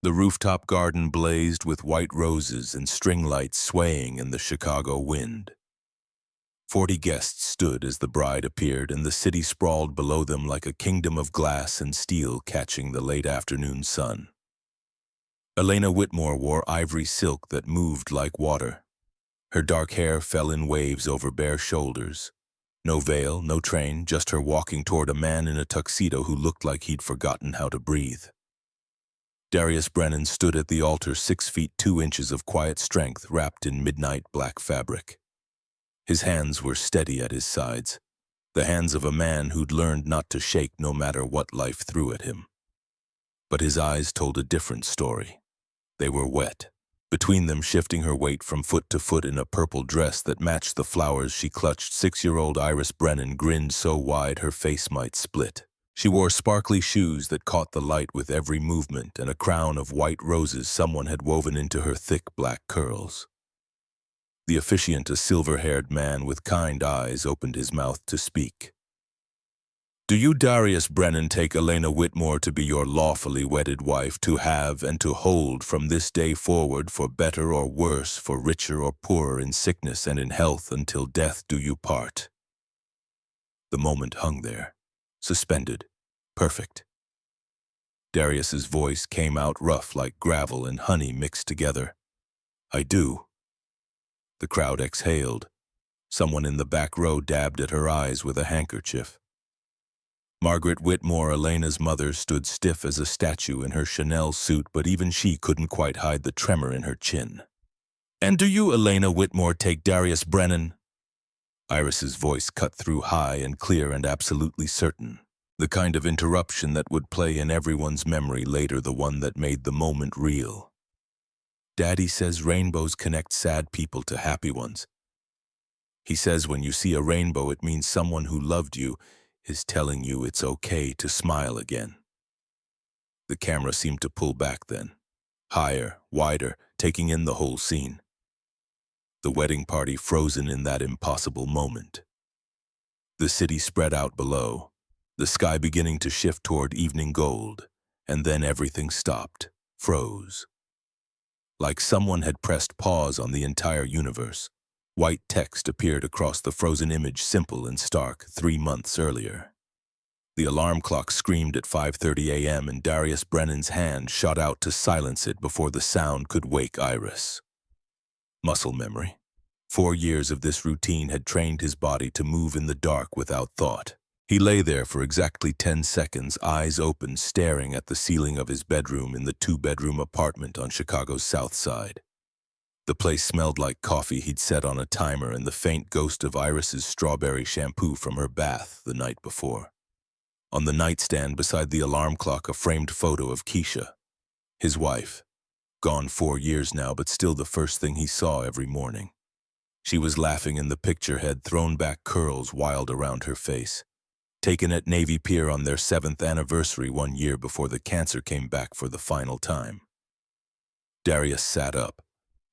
The rooftop garden blazed with white roses and string lights swaying in the Chicago wind. 40 guests stood as the bride appeared, and the city sprawled below them like a kingdom of glass and steel catching the late afternoon sun. Elena Whitmore wore ivory silk that moved like water. Her dark hair fell in waves over bare shoulders. No veil, no train, just her walking toward a man in a tuxedo who looked like he'd forgotten how to breathe. Darius Brennan stood at the altar, 6 feet 2 inches of quiet strength wrapped in midnight black fabric. His hands were steady at his sides, the hands of a man who'd learned not to shake no matter what life threw at him. But his eyes told a different story. They were wet. Between them, shifting her weight from foot to foot in a purple dress that matched the flowers she clutched, 6-year-old Iris Brennan grinned so wide her face might split. She wore sparkly shoes that caught the light with every movement and a crown of white roses someone had woven into her thick black curls. The officiant, a silver-haired man with kind eyes, opened his mouth to speak. "Do you, Darius Brennan, take Elena Whitmore to be your lawfully wedded wife, to have and to hold from this day forward, for better or worse, for richer or poorer, in sickness and in health, until death do you part?" The moment hung there, suspended, perfect. Darius's voice came out rough like gravel and honey mixed together. "I do." The crowd exhaled. Someone in the back row dabbed at her eyes with a handkerchief. Margaret Whitmore, Elena's mother, stood stiff as a statue in her Chanel suit, but even she couldn't quite hide the tremor in her chin. "And do you, Elena Whitmore, take Darius Brennan?" Iris's voice cut through, high and clear and absolutely certain. The kind of interruption that would play in everyone's memory later, the one that made the moment real. "Daddy says rainbows connect sad people to happy ones. He says when you see a rainbow, it means someone who loved you is telling you it's okay to smile again." The camera seemed to pull back then, higher, wider, taking in the whole scene. The wedding party frozen in that impossible moment. The city spread out below, the sky beginning to shift toward evening gold, and then everything stopped, froze. Like someone had pressed pause on the entire universe. White text appeared across the frozen image, simple and stark, 3 months earlier. The alarm clock screamed at 5:30 a.m. and Darius Brennan's hand shot out to silence it before the sound could wake Iris. Muscle memory. 4 years of this routine had trained his body to move in the dark without thought. He lay there for exactly 10 seconds, eyes open, staring at the ceiling of his bedroom in the 2-bedroom apartment on Chicago's South Side. The place smelled like coffee he'd set on a timer and the faint ghost of Iris's strawberry shampoo from her bath the night before. On the nightstand beside the alarm clock, a framed photo of Keisha, his wife. Gone 4 years now, but still the first thing he saw every morning. She was laughing in the picture, head thrown back, curls wild around her face. Taken at Navy Pier on their 7th anniversary 1 year before the cancer came back for the final time. Darius sat up.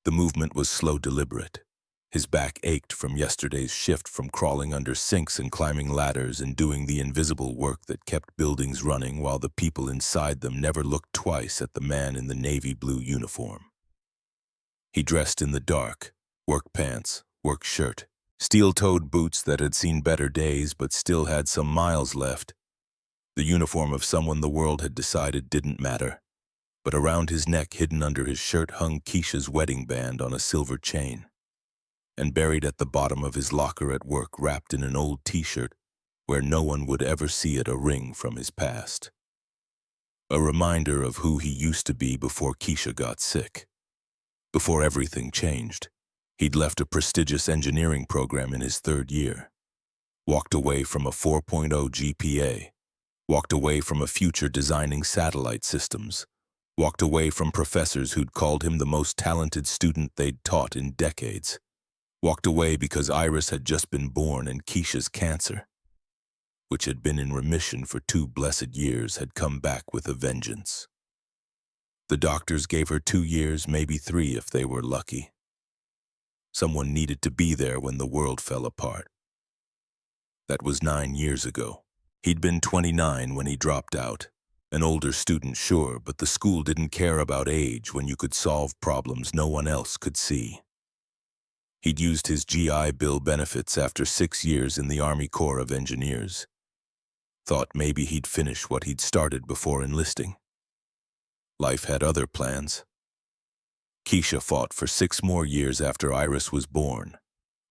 The movement was slow, deliberate. His back ached from yesterday's shift, from crawling under sinks and climbing ladders and doing the invisible work that kept buildings running while the people inside them never looked twice at the man in the navy blue uniform. He dressed in the dark, work pants, work shirt, steel-toed boots that had seen better days but still had some miles left. The uniform of someone the world had decided didn't matter. But around his neck, hidden under his shirt, hung Keisha's wedding band on a silver chain. And buried at the bottom of his locker at work, wrapped in an old t-shirt where no one would ever see it, a ring from his past. A reminder of who he used to be before Keisha got sick. Before everything changed. He'd left a prestigious engineering program in his 3rd year. Walked away from a 4.0 GPA. Walked away from a future designing satellite systems. Walked away from professors who'd called him the most talented student they'd taught in decades. Walked away because Iris had just been born and Keisha's cancer, which had been in remission for 2 blessed years, had come back with a vengeance. The doctors gave her 2 years, maybe 3 if they were lucky. Someone needed to be there when the world fell apart. That was 9 years ago. He'd been 29 when he dropped out. An older student, sure, but the school didn't care about age when you could solve problems no one else could see. He'd used his GI Bill benefits after 6 years in the Army Corps of Engineers. Thought maybe he'd finish what he'd started before enlisting. Life had other plans. Keisha fought for 6 more years after Iris was born.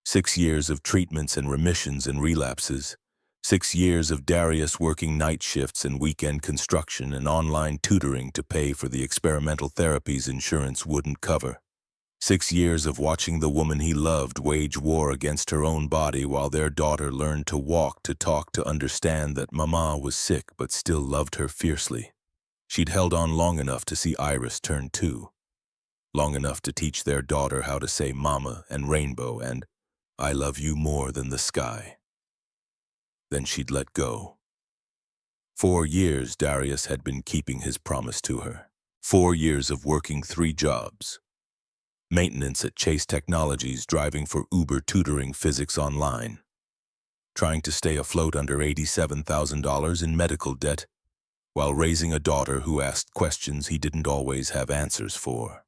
6 years of treatments and remissions and relapses. 6 years of Darius working night shifts and weekend construction and online tutoring to pay for the experimental therapies insurance wouldn't cover. 6 years of watching the woman he loved wage war against her own body while their daughter learned to walk, to talk, to understand that Mama was sick but still loved her fiercely. She'd held on long enough to see Iris turn 2. Long enough to teach their daughter how to say Mama and Rainbow and I love you more than the sky. Then she'd let go. 4 years Darius had been keeping his promise to her. 4 years of working 3 jobs. Maintenance at Chase Technologies, driving for Uber, tutoring physics online. Trying to stay afloat under $87,000 in medical debt, while raising a daughter who asked questions he didn't always have answers for.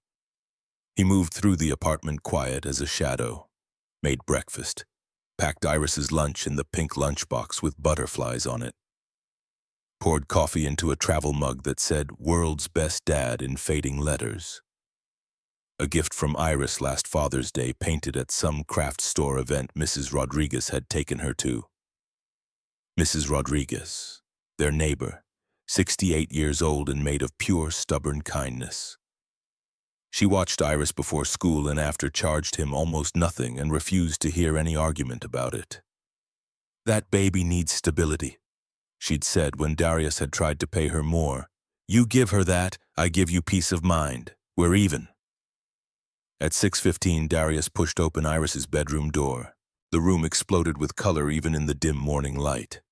He moved through the apartment quiet as a shadow, made breakfast, packed Iris's lunch in the pink lunchbox with butterflies on it, poured coffee into a travel mug that said, "World's Best Dad" in fading letters. A gift from Iris last Father's Day, painted at some craft store event Mrs. Rodriguez had taken her to. Mrs. Rodriguez, their neighbor, 68 years old and made of pure, stubborn kindness. She watched Iris before school and after, charged him almost nothing and refused to hear any argument about it. "That baby needs stability," she'd said when Darius had tried to pay her more. "You give her that, I give you peace of mind. We're even." At 6:15, Darius pushed open Iris's bedroom door. The room exploded with color even in the dim morning light.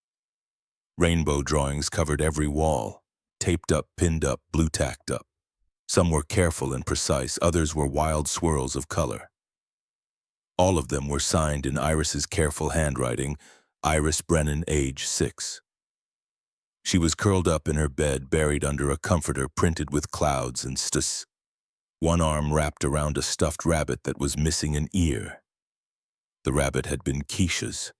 Rainbow drawings covered every wall, taped up, pinned up, blue-tacked up. Some were careful and precise, others were wild swirls of color. All of them were signed in Iris's careful handwriting, Iris Brennan, age 6. She was curled up in her bed, buried under a comforter printed with clouds and stus. One arm wrapped around a stuffed rabbit that was missing an ear. The rabbit had been Keisha's,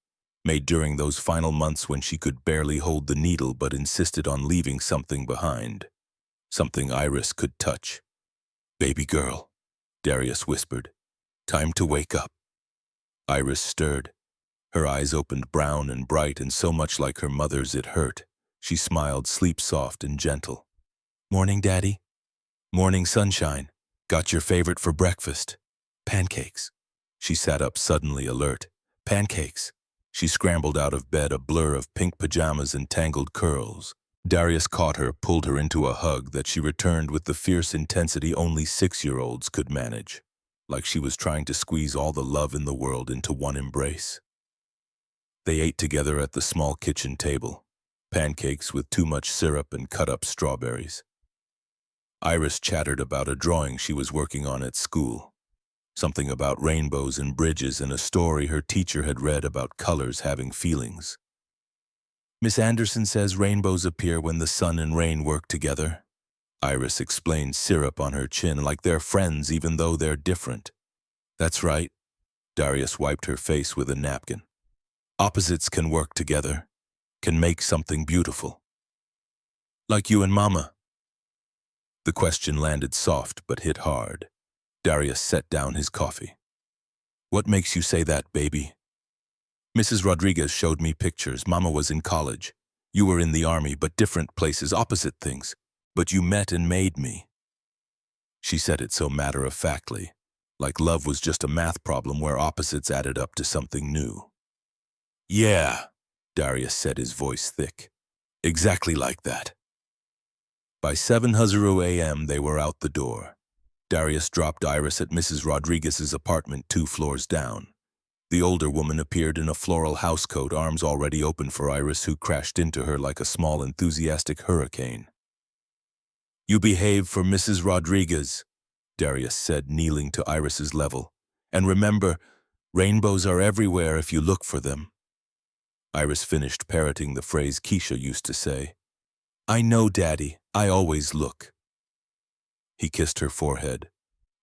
made during those final months when she could barely hold the needle but insisted on leaving something behind. Something Iris could touch. "Baby girl," Darius whispered. "Time to wake up." Iris stirred. Her eyes opened, brown and bright and so much like her mother's it hurt. She smiled, sleep-soft and gentle. "Morning, Daddy." "Morning, sunshine. Got your favorite for breakfast." "Pancakes." She sat up, suddenly alert. "Pancakes." She scrambled out of bed, a blur of pink pajamas and tangled curls. Darius caught her, pulled her into a hug that she returned with the fierce intensity only 6-year-olds could manage, like she was trying to squeeze all the love in the world into one embrace. They ate together at the small kitchen table, pancakes with too much syrup and cut-up strawberries. Iris chattered about a drawing she was working on at school, something about rainbows and bridges and a story her teacher had read about colors having feelings. "Miss Anderson says rainbows appear when the sun and rain work together." Iris explained, syrup on her chin, like they're friends even though they're different. "That's right." Darius wiped her face with a napkin. "Opposites can work together, can make something beautiful. Like you and Mama." The question landed soft but hit hard. Darius set down his coffee. "What makes you say that, baby?" "Mrs. Rodriguez showed me pictures. Mama was in college. You were in the army, but different places, opposite things. But you met and made me." She said it so matter-of-factly, like love was just a math problem where opposites added up to something new. "Yeah," Darius said, his voice thick. "Exactly like that." By 7:00 a.m. they were out the door. Darius dropped Iris at Mrs. Rodriguez's apartment 2 floors down. The older woman appeared in a floral housecoat, arms already open for Iris, who crashed into her like a small, enthusiastic hurricane. "You behave for Mrs. Rodriguez," Darius said, kneeling to Iris's level. "And remember, rainbows are everywhere if you look for them." Iris finished parroting the phrase Keisha used to say. I know, Daddy. I always look. He kissed her forehead,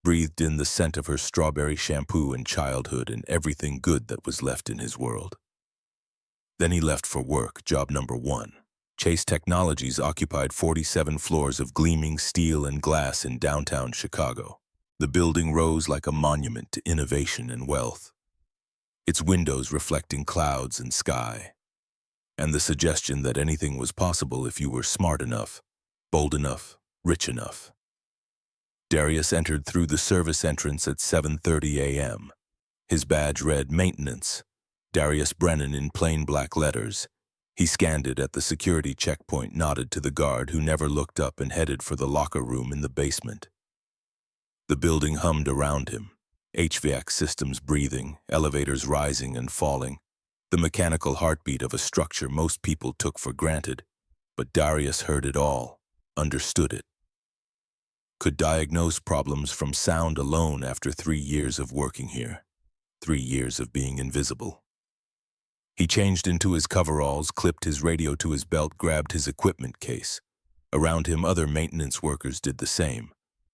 breathed in the scent of her strawberry shampoo and childhood and everything good that was left in his world. Then he left for work, job number 1. Chase Technologies occupied 47 floors of gleaming steel and glass in downtown Chicago. The building rose like a monument to innovation and wealth, its windows reflecting clouds and sky, and the suggestion that anything was possible if you were smart enough, bold enough, rich enough. Darius entered through the service entrance at 7:30 a.m. His badge read Maintenance, Darius Brennan in plain black letters. He scanned it at the security checkpoint, nodded to the guard who never looked up, and headed for the locker room in the basement. The building hummed around him, HVAC systems breathing, elevators rising and falling, the mechanical heartbeat of a structure most people took for granted. But Darius heard it all, understood it. Could diagnose problems from sound alone after 3 years of working here, 3 years of being invisible. He changed into his coveralls, clipped his radio to his belt, grabbed his equipment case. Around him, other maintenance workers did the same.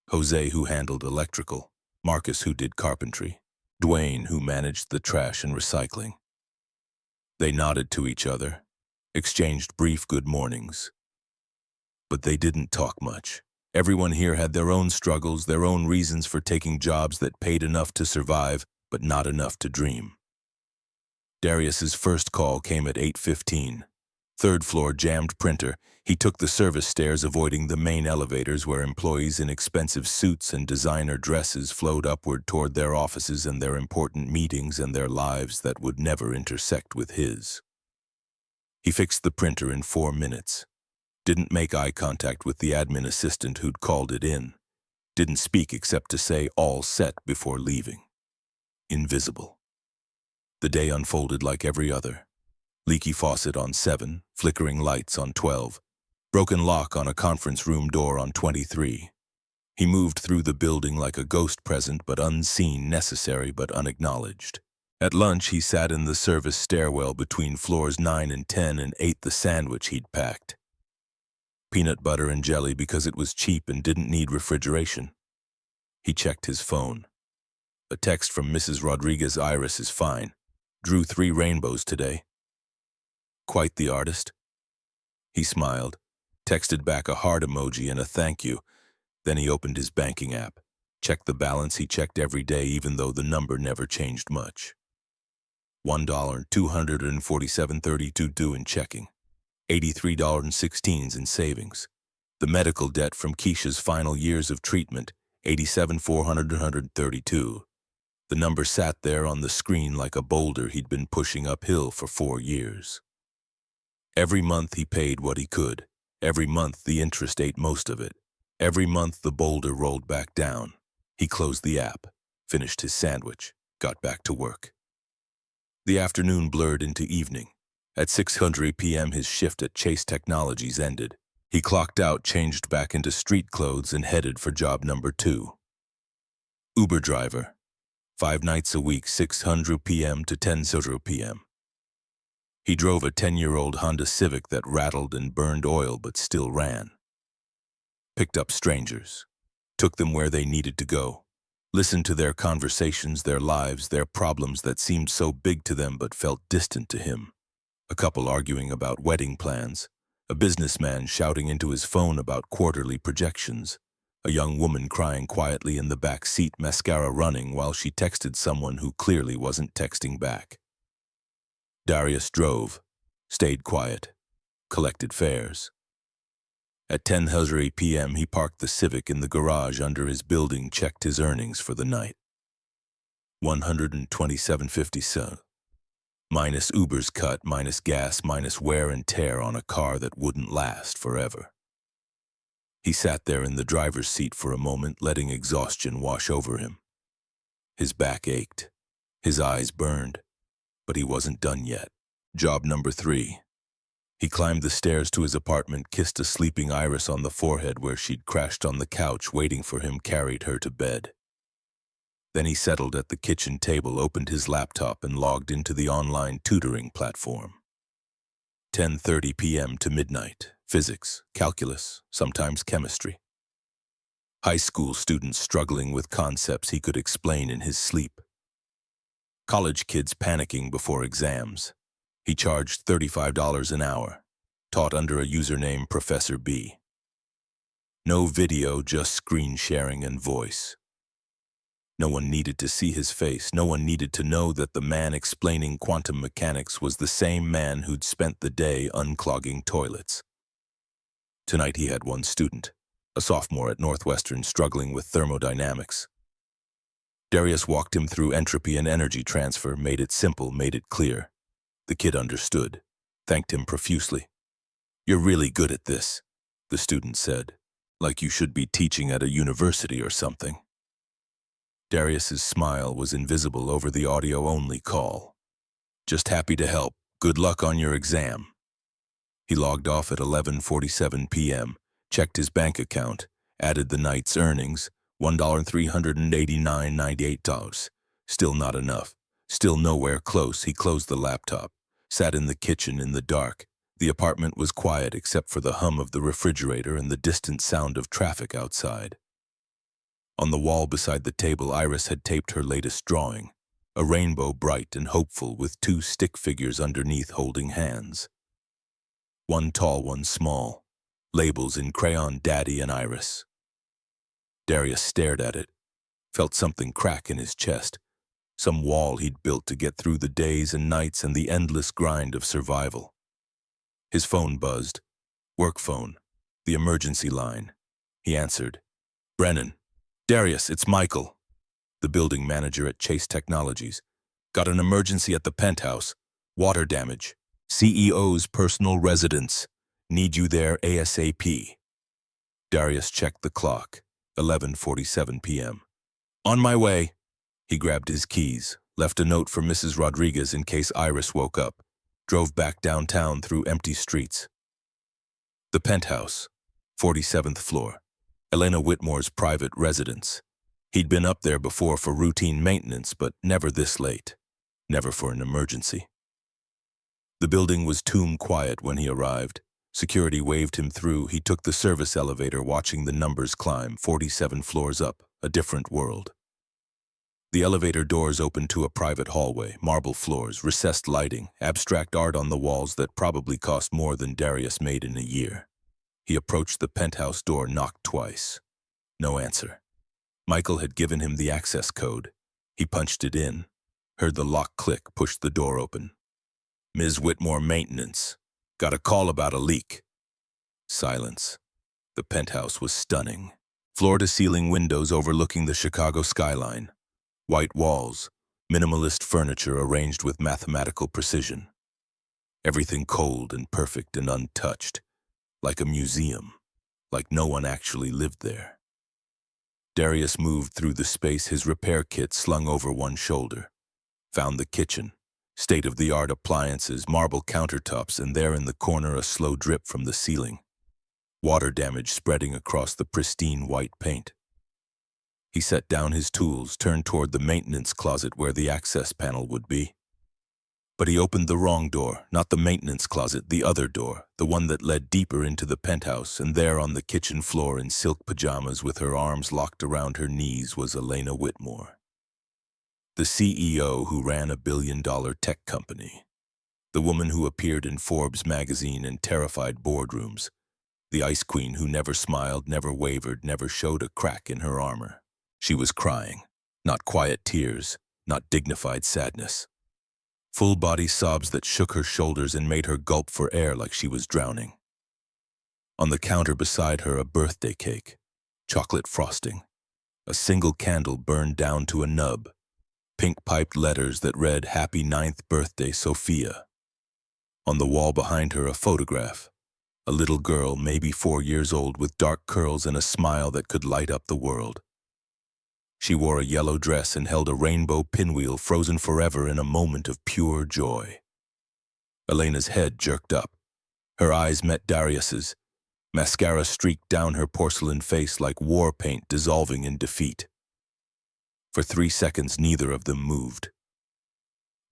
Jose, who handled electrical, Marcus, who did carpentry, Dwayne, who managed the trash and recycling. They nodded to each other, exchanged brief good mornings. But they didn't talk much. Everyone here had their own struggles, their own reasons for taking jobs that paid enough to survive, but not enough to dream. Darius's first call came at 8:15. Third floor, jammed printer. He took the service stairs, avoiding the main elevators where employees in expensive suits and designer dresses flowed upward toward their offices and their important meetings and their lives that would never intersect with his. He fixed the printer in 4 minutes. Didn't make eye contact with the admin assistant who'd called it in. Didn't speak except to say all set before leaving. Invisible. The day unfolded like every other. Leaky faucet on 7, flickering lights on 12, broken lock on a conference room door on 23. He moved through the building like a ghost, present but unseen, necessary but unacknowledged. At lunch, he sat in the service stairwell between floors 9 and 10 and ate the sandwich he'd packed. Peanut butter and jelly because it was cheap and didn't need refrigeration. He checked his phone. A text from Mrs. Rodriguez. Iris is fine. Drew 3 rainbows today. Quite the artist. He smiled, texted back a heart emoji and a thank you. Then he opened his banking app, checked the balance he checked every day even though the number never changed much. $1,247.32 due in checking. $83.16 in savings. The medical debt from Keisha's final years of treatment, $87,432. The number sat there on the screen like a boulder he'd been pushing uphill for 4 years. Every month he paid what he could. Every month the interest ate most of it. Every month the boulder rolled back down. He closed the app, finished his sandwich, got back to work. The afternoon blurred into evening. At 6:00 p.m. his shift at Chase Technologies ended. He clocked out, changed back into street clothes, and headed for job number 2. Uber driver. 5 nights a week, 6:00 p.m. to 10:00 p.m. He drove a 10-year-old Honda Civic that rattled and burned oil but still ran. Picked up strangers. Took them where they needed to go. Listened to their conversations, their lives, their problems that seemed so big to them but felt distant to him. A couple arguing about wedding plans. A businessman shouting into his phone about quarterly projections. A young woman crying quietly in the back seat, mascara running while she texted someone who clearly wasn't texting back. Darius drove, stayed quiet, collected fares. At 10:00 p.m. he parked the Civic in the garage under his building, checked his earnings for the night. $127.50. Minus Uber's cut, minus gas, minus wear and tear on a car that wouldn't last forever. He sat there in the driver's seat for a moment, letting exhaustion wash over him. His back ached. His eyes burned. But he wasn't done yet. Job number 3. He climbed the stairs to his apartment, kissed a sleeping Iris on the forehead where she'd crashed on the couch waiting for him, carried her to bed. Then he settled at the kitchen table, opened his laptop, and logged into the online tutoring platform. 10:30 p.m. to midnight, physics, calculus, sometimes chemistry. High school students struggling with concepts he could explain in his sleep. College kids panicking before exams. He charged $35 an hour, taught under a username Professor B. No video, just screen sharing and voice. No one needed to see his face. No one needed to know that the man explaining quantum mechanics was the same man who'd spent the day unclogging toilets. Tonight he had one student, a sophomore at Northwestern struggling with thermodynamics. Darius walked him through entropy and energy transfer, made it simple, made it clear. The kid understood, thanked him profusely. "You're really good at this," the student said, "like you should be teaching at a university or something." Darius's smile was invisible over the audio-only call. "Just happy to help. Good luck on your exam." He logged off at 11:47 p.m., checked his bank account, added the night's earnings, $1,389.98. Still not enough. Still nowhere close. He closed the laptop, sat in the kitchen in the dark. The apartment was quiet except for the hum of the refrigerator and the distant sound of traffic outside. On the wall beside the table, Iris had taped her latest drawing, a rainbow bright and hopeful with two stick figures underneath holding hands. One tall, one small, labels in crayon, Daddy and Iris. Darius stared at it, felt something crack in his chest, some wall he'd built to get through the days and nights and the endless grind of survival. His phone buzzed. Work phone. The emergency line. He answered. "Brennan. Darius, it's Michael." The building manager at Chase Technologies. "Got an emergency at the penthouse. Water damage. CEO's personal residence. Need you there ASAP." Darius checked the clock. 11:47 p.m. "On my way." He grabbed his keys, left a note for Mrs. Rodriguez in case Iris woke up, drove back downtown through empty streets. The penthouse, 47th floor, Elena Whitmore's private residence. He'd been up there before for routine maintenance, but never this late, never for an emergency. The building was tomb quiet when he arrived. Security waved him through. He took the service elevator, watching the numbers climb, 47 floors up, a different world. The elevator doors opened to a private hallway, marble floors, recessed lighting, abstract art on the walls that probably cost more than Darius made in a year. He approached the penthouse door, knocked twice. No answer. Michael had given him the access code. He punched it in, heard the lock click, pushed the door open. "Ms. Whitmore, maintenance. Got a call about a leak." Silence. The penthouse was stunning. Floor-to-ceiling windows overlooking the Chicago skyline. White walls, minimalist furniture arranged with mathematical precision. Everything cold and perfect and untouched, like a museum, like no one actually lived there. Darius moved through the space, his repair kit slung over one shoulder. Found the kitchen. State-of-the-art appliances, marble countertops, and there in the corner a slow drip from the ceiling. Water damage spreading across the pristine white paint. He set down his tools, turned toward the maintenance closet where the access panel would be. But he opened the wrong door, not the maintenance closet, the other door, the one that led deeper into the penthouse, and there on the kitchen floor in silk pajamas with her arms locked around her knees was Elena Whitmore. The CEO who ran a billion-dollar tech company. The woman who appeared in Forbes magazine and terrified boardrooms. The ice queen who never smiled, never wavered, never showed a crack in her armor. She was crying, not quiet tears, not dignified sadness. Full-body sobs that shook her shoulders and made her gulp for air like she was drowning. On the counter beside her, a birthday cake, chocolate frosting. A single candle burned down to a nub. Pink-piped letters that read, "Happy 9th birthday, Sophia." On the wall behind her, a photograph. A little girl, maybe 4 years old, with dark curls and a smile that could light up the world. She wore a yellow dress and held a rainbow pinwheel frozen forever in a moment of pure joy. Elena's head jerked up. Her eyes met Darius's. Mascara streaked down her porcelain face like war paint dissolving in defeat. For 3 seconds, neither of them moved.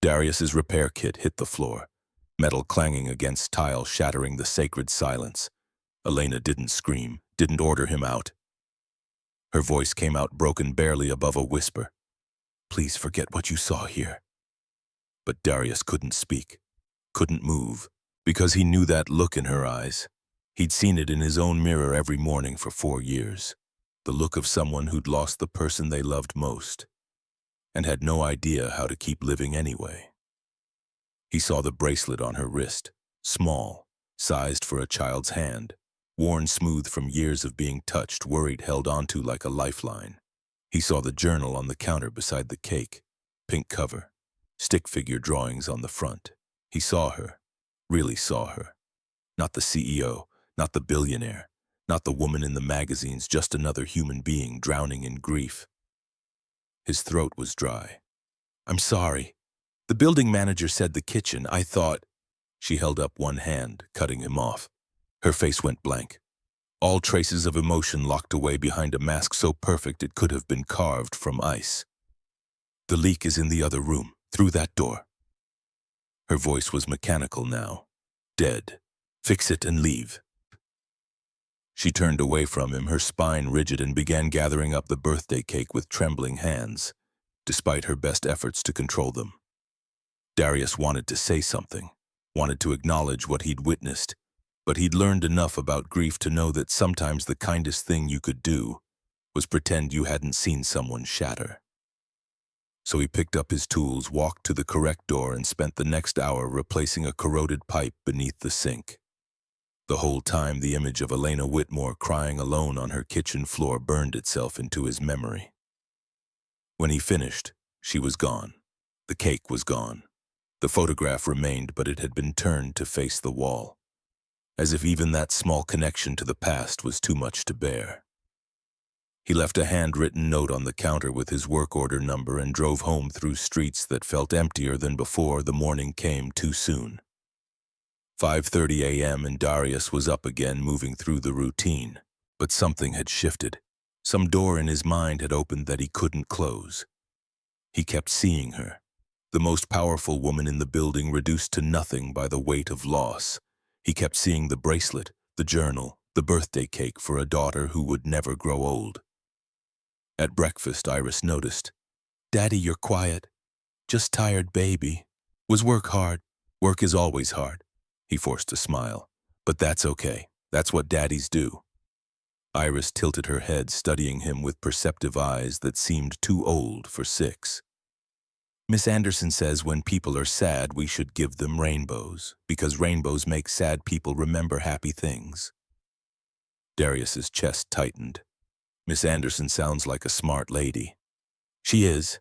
Darius's repair kit hit the floor, metal clanging against tile, shattering the sacred silence. Elena didn't scream, didn't order him out. Her voice came out broken barely above a whisper. Please forget what you saw here. But Darius couldn't speak, couldn't move, because he knew that look in her eyes. He'd seen it in his own mirror every morning for 4 years. The look of someone who'd lost the person they loved most, and had no idea how to keep living anyway. He saw the bracelet on her wrist, small, sized for a child's hand, worn smooth from years of being touched, worried, held onto like a lifeline. He saw the journal on the counter beside the cake, pink cover, stick figure drawings on the front. He saw her, really saw her. Not the CEO, not the billionaire, not the woman in the magazines, just another human being drowning in grief. His throat was dry. I'm sorry. The building manager said the kitchen. I thought... She held up one hand, cutting him off. Her face went blank. All traces of emotion locked away behind a mask so perfect it could have been carved from ice. The leak is in the other room, through that door. Her voice was mechanical now. Dead. Fix it and leave. She turned away from him, her spine rigid, and began gathering up the birthday cake with trembling hands, despite her best efforts to control them. Darius wanted to say something, wanted to acknowledge what he'd witnessed, but he'd learned enough about grief to know that sometimes the kindest thing you could do was pretend you hadn't seen someone shatter. So he picked up his tools, walked to the correct door, and spent the next hour replacing a corroded pipe beneath the sink. The whole time, the image of Elena Whitmore crying alone on her kitchen floor burned itself into his memory. When he finished, she was gone. The cake was gone. The photograph remained, but it had been turned to face the wall, as if even that small connection to the past was too much to bear. He left a handwritten note on the counter with his work order number and drove home through streets that felt emptier than before. The morning came too soon. 5:30 a.m. and Darius was up again, moving through the routine. But something had shifted. Some door in his mind had opened that he couldn't close. He kept seeing her, the most powerful woman in the building, reduced to nothing by the weight of loss. He kept seeing the bracelet, the journal, the birthday cake for a daughter who would never grow old. At breakfast, Iris noticed, "Daddy, you're quiet. Just tired, baby. Was work hard? Work is always hard." He forced a smile. "But that's okay. That's what daddies do." Iris tilted her head, studying him with perceptive eyes that seemed too old for 6. "Miss Anderson says when people are sad, we should give them rainbows, because rainbows make sad people remember happy things." Darius's chest tightened. Miss Anderson sounds like a smart lady. "She is."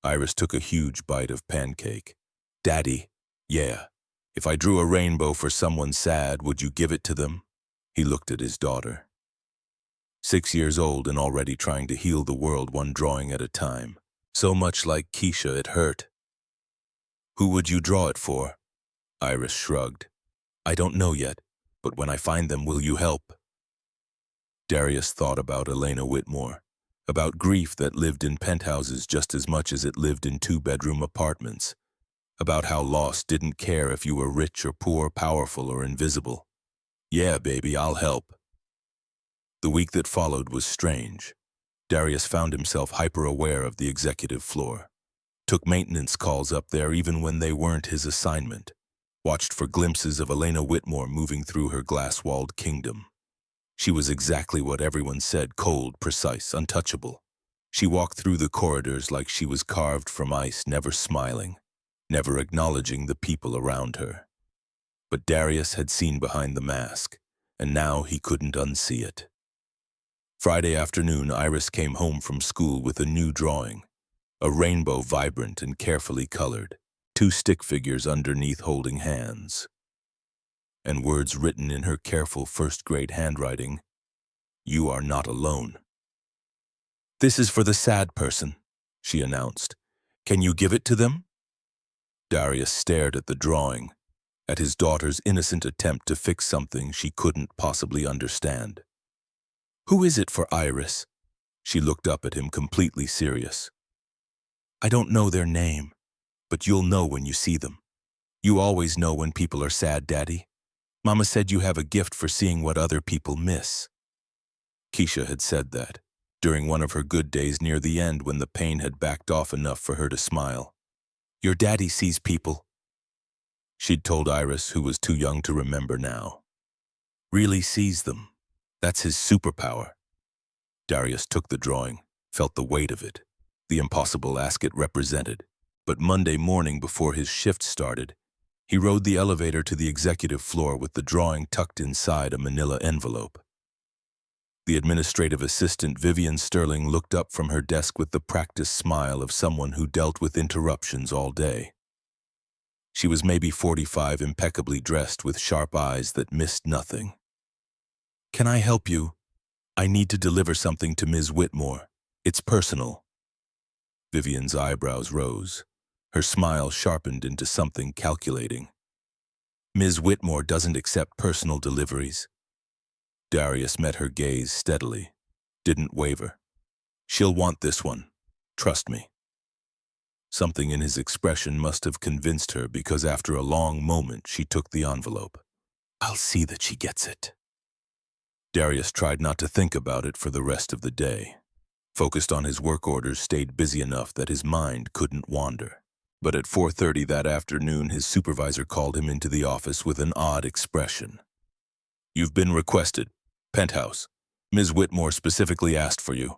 Iris took a huge bite of pancake. "Daddy, yeah. If I drew a rainbow for someone sad, would you give it to them?" He looked at his daughter. 6 years old and already trying to heal the world one drawing at a time. So much like Keisha, it hurt. "Who would you draw it for?" Iris shrugged. "I don't know yet, but when I find them, will you help?" Darius thought about Elena Whitmore, about grief that lived in penthouses just as much as it lived in 2-bedroom apartments, about how loss didn't care if you were rich or poor, powerful or invisible. "Yeah, baby, I'll help." The week that followed was strange. Darius found himself hyper-aware of the executive floor, took maintenance calls up there even when they weren't his assignment, watched for glimpses of Elena Whitmore moving through her glass-walled kingdom. She was exactly what everyone said, cold, precise, untouchable. She walked through the corridors like she was carved from ice, never smiling, never acknowledging the people around her. But Darius had seen behind the mask, and now he couldn't unsee it. Friday afternoon, Iris came home from school with a new drawing, a rainbow, vibrant and carefully colored, 2 stick figures underneath holding hands, and words written in her careful first-grade handwriting, "You are not alone." "This is for the sad person," she announced. "Can you give it to them?" Darius stared at the drawing, at his daughter's innocent attempt to fix something she couldn't possibly understand. "Who is it for, Iris?" She looked up at him, completely serious. "I don't know their name, but you'll know when you see them. You always know when people are sad, Daddy. Mama said you have a gift for seeing what other people miss. Keisha had said that, during one of her good days near the end when the pain had backed off enough for her to smile. Your daddy sees people. She'd told Iris, who was too young to remember now. Really sees them. That's his superpower. Darius took the drawing, felt the weight of it, the impossible ask it represented. But Monday morning before his shift started, he rode the elevator to the executive floor with the drawing tucked inside a manila envelope. The administrative assistant Vivian Sterling looked up from her desk with the practiced smile of someone who dealt with interruptions all day. She was maybe 45, impeccably dressed with sharp eyes that missed nothing. Can I help you? I need to deliver something to Ms. Whitmore. It's personal. Vivian's eyebrows rose. Her smile sharpened into something calculating. Ms. Whitmore doesn't accept personal deliveries. Darius met her gaze steadily, didn't waver. She'll want this one. Trust me. Something in his expression must have convinced her because after a long moment she took the envelope. I'll see that she gets it. Darius tried not to think about it for the rest of the day. Focused on his work orders, stayed busy enough that his mind couldn't wander. But at 4:30 that afternoon, his supervisor called him into the office with an odd expression. You've been requested. Penthouse. Ms. Whitmore specifically asked for you.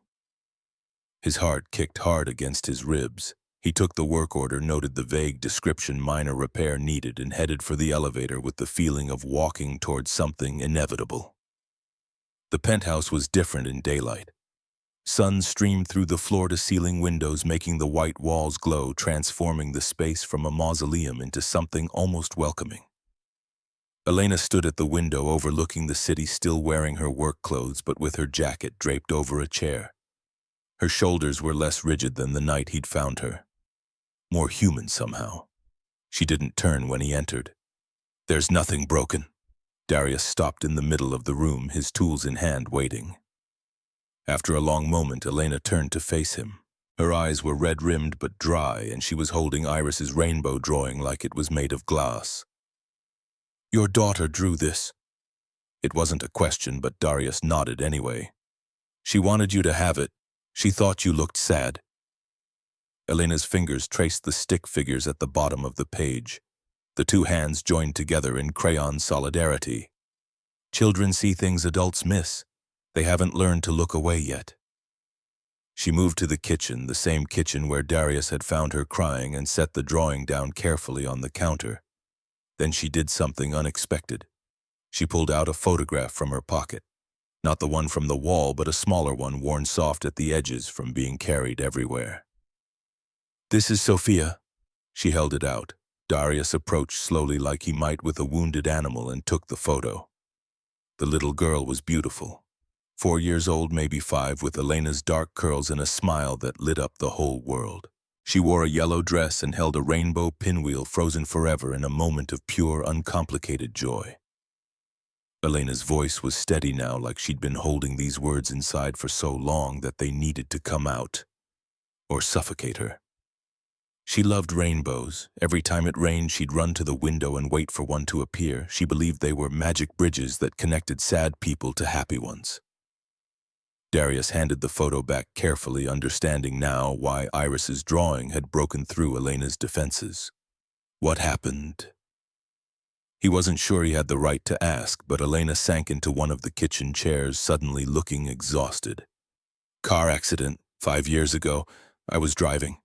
His heart kicked hard against his ribs. He took the work order, noted the vague description minor repair needed, and headed for the elevator with the feeling of walking towards something inevitable. The penthouse was different in daylight. Sun streamed through the floor-to-ceiling windows, making the white walls glow, transforming the space from a mausoleum into something almost welcoming. Elena stood at the window overlooking the city, still wearing her work clothes but with her jacket draped over a chair. Her shoulders were less rigid than the night he'd found her. More human somehow. She didn't turn when he entered. There's nothing broken. Darius stopped in the middle of the room, his tools in hand, waiting. After a long moment, Elena turned to face him. Her eyes were red-rimmed but dry, and she was holding Iris's rainbow drawing like it was made of glass. Your daughter drew this. It wasn't a question, but Darius nodded anyway. She wanted you to have it. She thought you looked sad. Elena's fingers traced the stick figures at the bottom of the page. The two hands joined together in crayon solidarity. Children see things adults miss. They haven't learned to look away yet. She moved to the kitchen, the same kitchen where Darius had found her crying, and set the drawing down carefully on the counter. Then she did something unexpected. She pulled out a photograph from her pocket. Not the one from the wall, but a smaller one worn soft at the edges from being carried everywhere. This is Sophia. She held it out. Darius approached slowly like he might with a wounded animal and took the photo. The little girl was beautiful. 4 years old, maybe 5, with Elena's dark curls and a smile that lit up the whole world. She wore a yellow dress and held a rainbow pinwheel frozen forever in a moment of pure, uncomplicated joy. Elena's voice was steady now, like she'd been holding these words inside for so long that they needed to come out, or suffocate her. She loved rainbows. Every time it rained, she'd run to the window and wait for one to appear. She believed they were magic bridges that connected sad people to happy ones. Darius handed the photo back carefully, understanding now why Iris's drawing had broken through Elena's defenses. What happened? He wasn't sure he had the right to ask, but Elena sank into one of the kitchen chairs, suddenly looking exhausted. Car accident, 5 years ago. I was driving.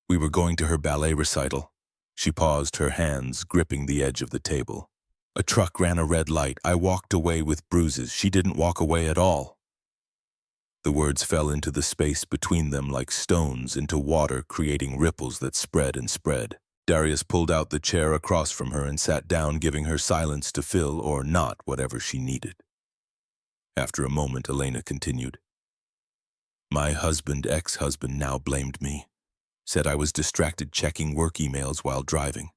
We were going to her ballet recital. She paused, her hands gripping the edge of the table. A truck ran a red light. I walked away with bruises. She didn't walk away at all. The words fell into the space between them like stones into water, creating ripples that spread and spread. Darius pulled out the chair across from her and sat down, giving her silence to fill or not whatever she needed. After a moment, Elena continued. My ex-husband now blamed me. Said I was distracted checking work emails while driving.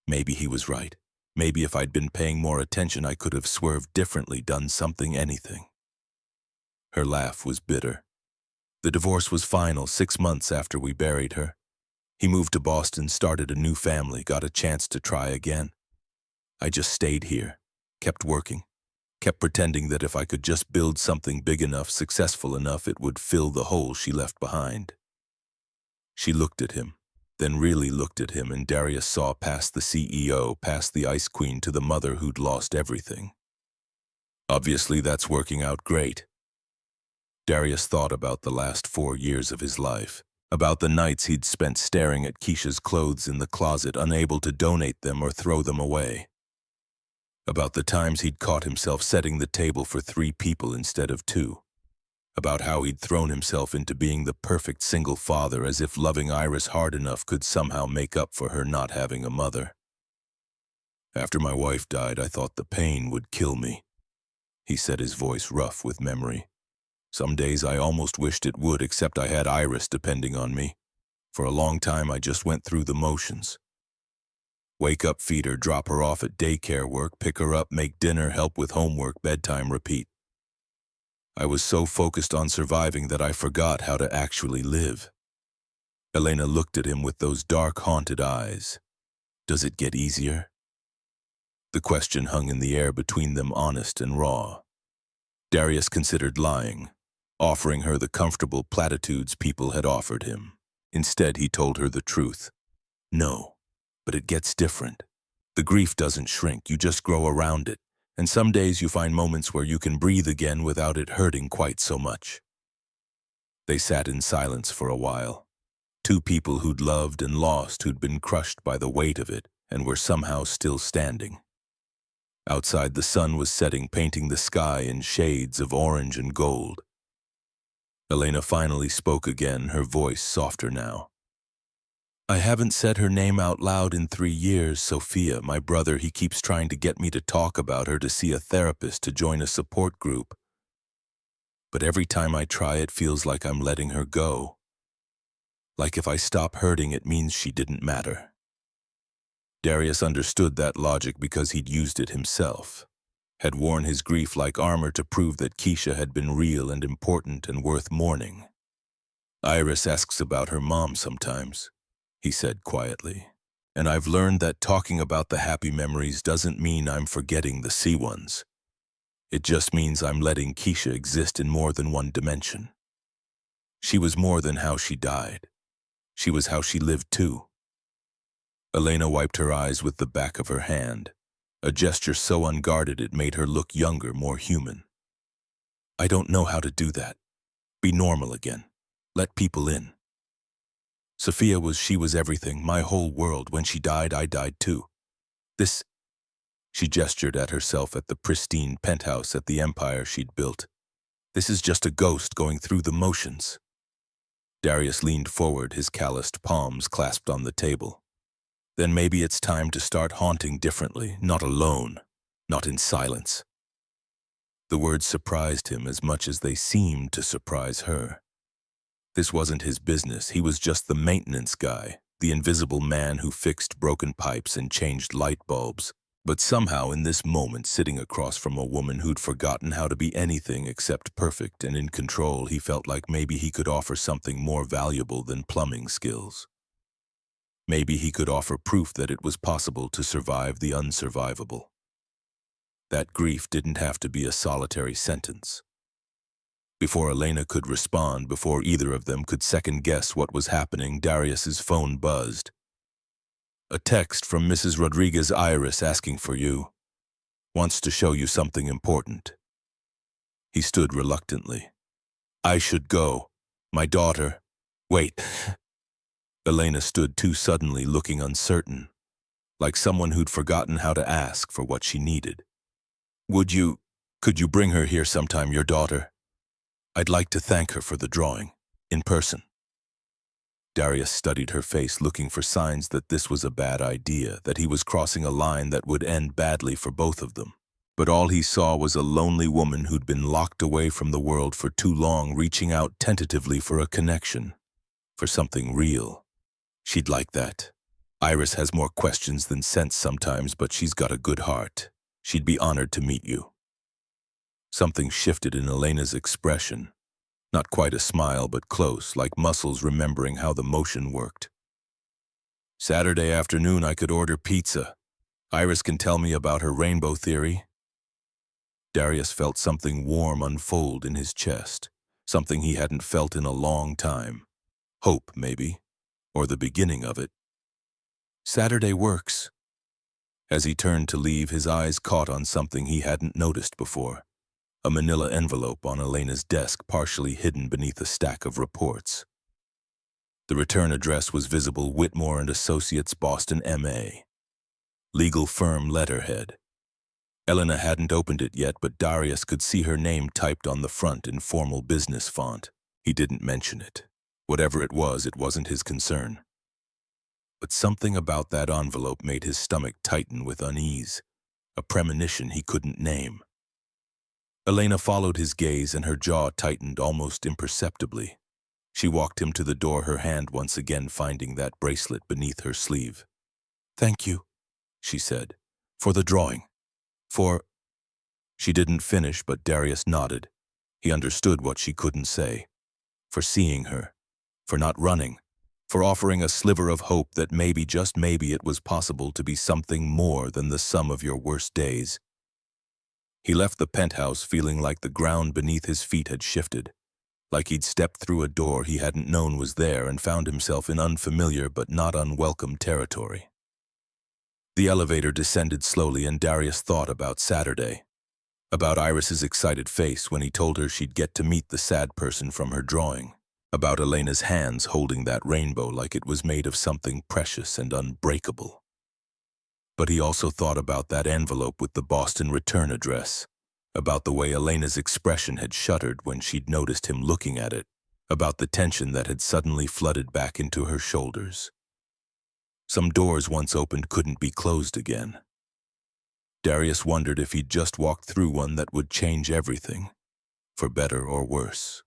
Maybe he was right. Maybe if I'd been paying more attention, I could have swerved differently, done something, anything. Her laugh was bitter. The divorce was final 6 months after we buried her. He moved to Boston, started a new family, got a chance to try again. I just stayed here, kept working, kept pretending that if I could just build something big enough, successful enough, it would fill the hole she left behind. She looked at him, then really looked at him, and Darius saw past the CEO, past the ice queen, to the mother who'd lost everything. Obviously, that's working out great. Darius thought about the last 4 years of his life, about the nights he'd spent staring at Keisha's clothes in the closet, unable to donate them or throw them away. About the times he'd caught himself setting the table for 3 people instead of 2. About how he'd thrown himself into being the perfect single father, as if loving Iris hard enough could somehow make up for her not having a mother. After my wife died, I thought the pain would kill me, he said, his voice rough with memory. Some days I almost wished it would, except I had Iris depending on me. For a long time I just went through the motions. Wake up, feed her, drop her off at daycare, work, pick her up, make dinner, help with homework, bedtime, repeat. I was so focused on surviving that I forgot how to actually live. Elena looked at him with those dark, haunted eyes. Does it get easier? The question hung in the air between them, honest and raw. Darius considered lying, offering her the comfortable platitudes people had offered him. Instead, he told her the truth. No, but it gets different. The grief doesn't shrink, you just grow around it. And some days you find moments where you can breathe again without it hurting quite so much. They sat in silence for a while. 2 people who'd loved and lost, who'd been crushed by the weight of it, and were somehow still standing. Outside, the sun was setting, painting the sky in shades of orange and gold. Elena finally spoke again, her voice softer now. I haven't said her name out loud in 3 years, Sophia. My brother, he keeps trying to get me to talk about her, to see a therapist, to join a support group. But every time I try, it feels like I'm letting her go. Like if I stop hurting, it means she didn't matter. Darius understood that logic because he'd used it himself, had worn his grief like armor to prove that Keisha had been real and important and worth mourning. Iris asks about her mom sometimes, he said quietly, and I've learned that talking about the happy memories doesn't mean I'm forgetting the C ones. It just means I'm letting Keisha exist in more than one dimension. She was more than how she died. She was how she lived too. Elena wiped her eyes with the back of her hand, a gesture so unguarded it made her look younger, more human. I don't know how to do that. Be normal again. Let people in. She was everything, my whole world. When she died, I died too. She gestured at herself at the pristine penthouse at the empire she'd built. This is just a ghost going through the motions. Darius leaned forward, his calloused palms clasped on the table. Then maybe it's time to start haunting differently, not alone, not in silence. The words surprised him as much as they seemed to surprise her. This wasn't his business. He was just the maintenance guy, the invisible man who fixed broken pipes and changed light bulbs. But somehow in this moment, sitting across from a woman who'd forgotten how to be anything except perfect and in control, he felt like maybe he could offer something more valuable than plumbing skills. Maybe he could offer proof that it was possible to survive the unsurvivable. That grief didn't have to be a solitary sentence. Before Elena could respond, before either of them could second-guess what was happening, Darius's phone buzzed. A text from Mrs. Rodriguez. Iris asking for you. Wants to show you something important. He stood reluctantly. I should go. My daughter. Wait. Elena stood too suddenly, looking uncertain, like someone who'd forgotten how to ask for what she needed. Could you bring her here sometime, your daughter? I'd like to thank her for the drawing, in person. Darius studied her face, looking for signs that this was a bad idea, that he was crossing a line that would end badly for both of them. But all he saw was a lonely woman who'd been locked away from the world for too long, reaching out tentatively for a connection, for something real. She'd like that. Iris has more questions than sense sometimes, but she's got a good heart. She'd be honored to meet you. Something shifted in Elena's expression. Not quite a smile, but close, like muscles remembering how the motion worked. Saturday afternoon I could order pizza. Iris can tell me about her rainbow theory. Darius felt something warm unfold in his chest, something he hadn't felt in a long time. Hope, maybe, or the beginning of it. Saturday works. As he turned to leave, his eyes caught on something he hadn't noticed before. A manila envelope on Elena's desk, partially hidden beneath a stack of reports. The return address was visible: Whitmore and Associates, Boston, MA. Legal firm letterhead. Elena hadn't opened it yet, but Darius could see her name typed on the front in formal business font. He didn't mention it. Whatever it wasn't his concern. But something about that envelope made his stomach tighten with unease, a premonition he couldn't name. Elena followed his gaze, and her jaw tightened almost imperceptibly. She walked him to the door, her hand once again finding that bracelet beneath her sleeve. "Thank you," she said, "for the drawing. For—" She didn't finish, but Darius nodded. He understood what she couldn't say. For seeing her. For not running. For offering a sliver of hope that maybe, just maybe, it was possible to be something more than the sum of your worst days. He left the penthouse feeling like the ground beneath his feet had shifted, like he'd stepped through a door he hadn't known was there and found himself in unfamiliar but not unwelcome territory. The elevator descended slowly, and Darius thought about Saturday, about Iris's excited face when he told her she'd get to meet the sad person from her drawing, about Elena's hands holding that rainbow like it was made of something precious and unbreakable. But he also thought about that envelope with the Boston return address, about the way Elena's expression had shuddered when she'd noticed him looking at it, about the tension that had suddenly flooded back into her shoulders. Some doors once opened couldn't be closed again. Darius wondered if he'd just walked through one that would change everything, for better or worse.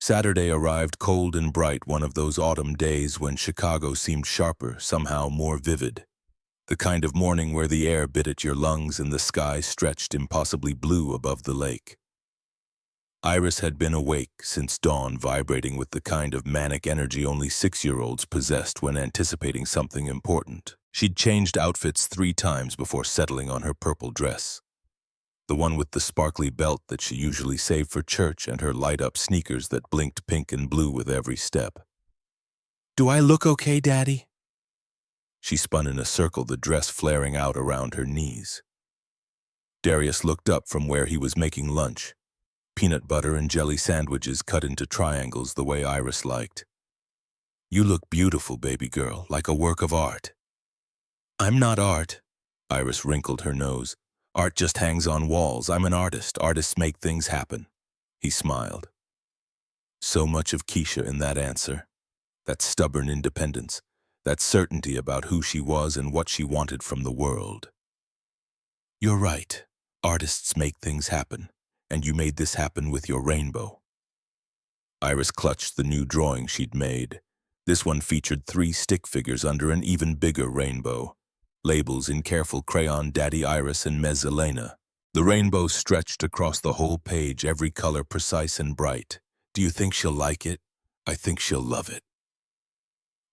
Saturday arrived cold and bright, one of those autumn days when Chicago seemed sharper, somehow more vivid. The kind of morning where the air bit at your lungs and the sky stretched impossibly blue above the lake. Iris had been awake since dawn, vibrating with the kind of manic energy only 6-year-olds possessed when anticipating something important. She'd changed outfits 3 times before settling on her purple dress. The one with the sparkly belt that she usually saved for church, and her light-up sneakers that blinked pink and blue with every step. "Do I look okay, Daddy?" She spun in a circle, the dress flaring out around her knees. Darius looked up from where he was making lunch. Peanut butter and jelly sandwiches cut into triangles the way Iris liked. "You look beautiful, baby girl, like a work of art." "I'm not art." Iris wrinkled her nose. "Art just hangs on walls. I'm an artist. Artists make things happen." He smiled. So much of Keisha in that answer. That stubborn independence. That certainty about who she was and what she wanted from the world. "You're right. Artists make things happen. And you made this happen with your rainbow." Iris clutched the new drawing she'd made. This one featured 3 stick figures under an even bigger rainbow. Labels in careful crayon: Daddy Iris and Ms. Elena. The rainbow stretched across the whole page, every color precise and bright. "Do you think she'll like it? I think she'll love it."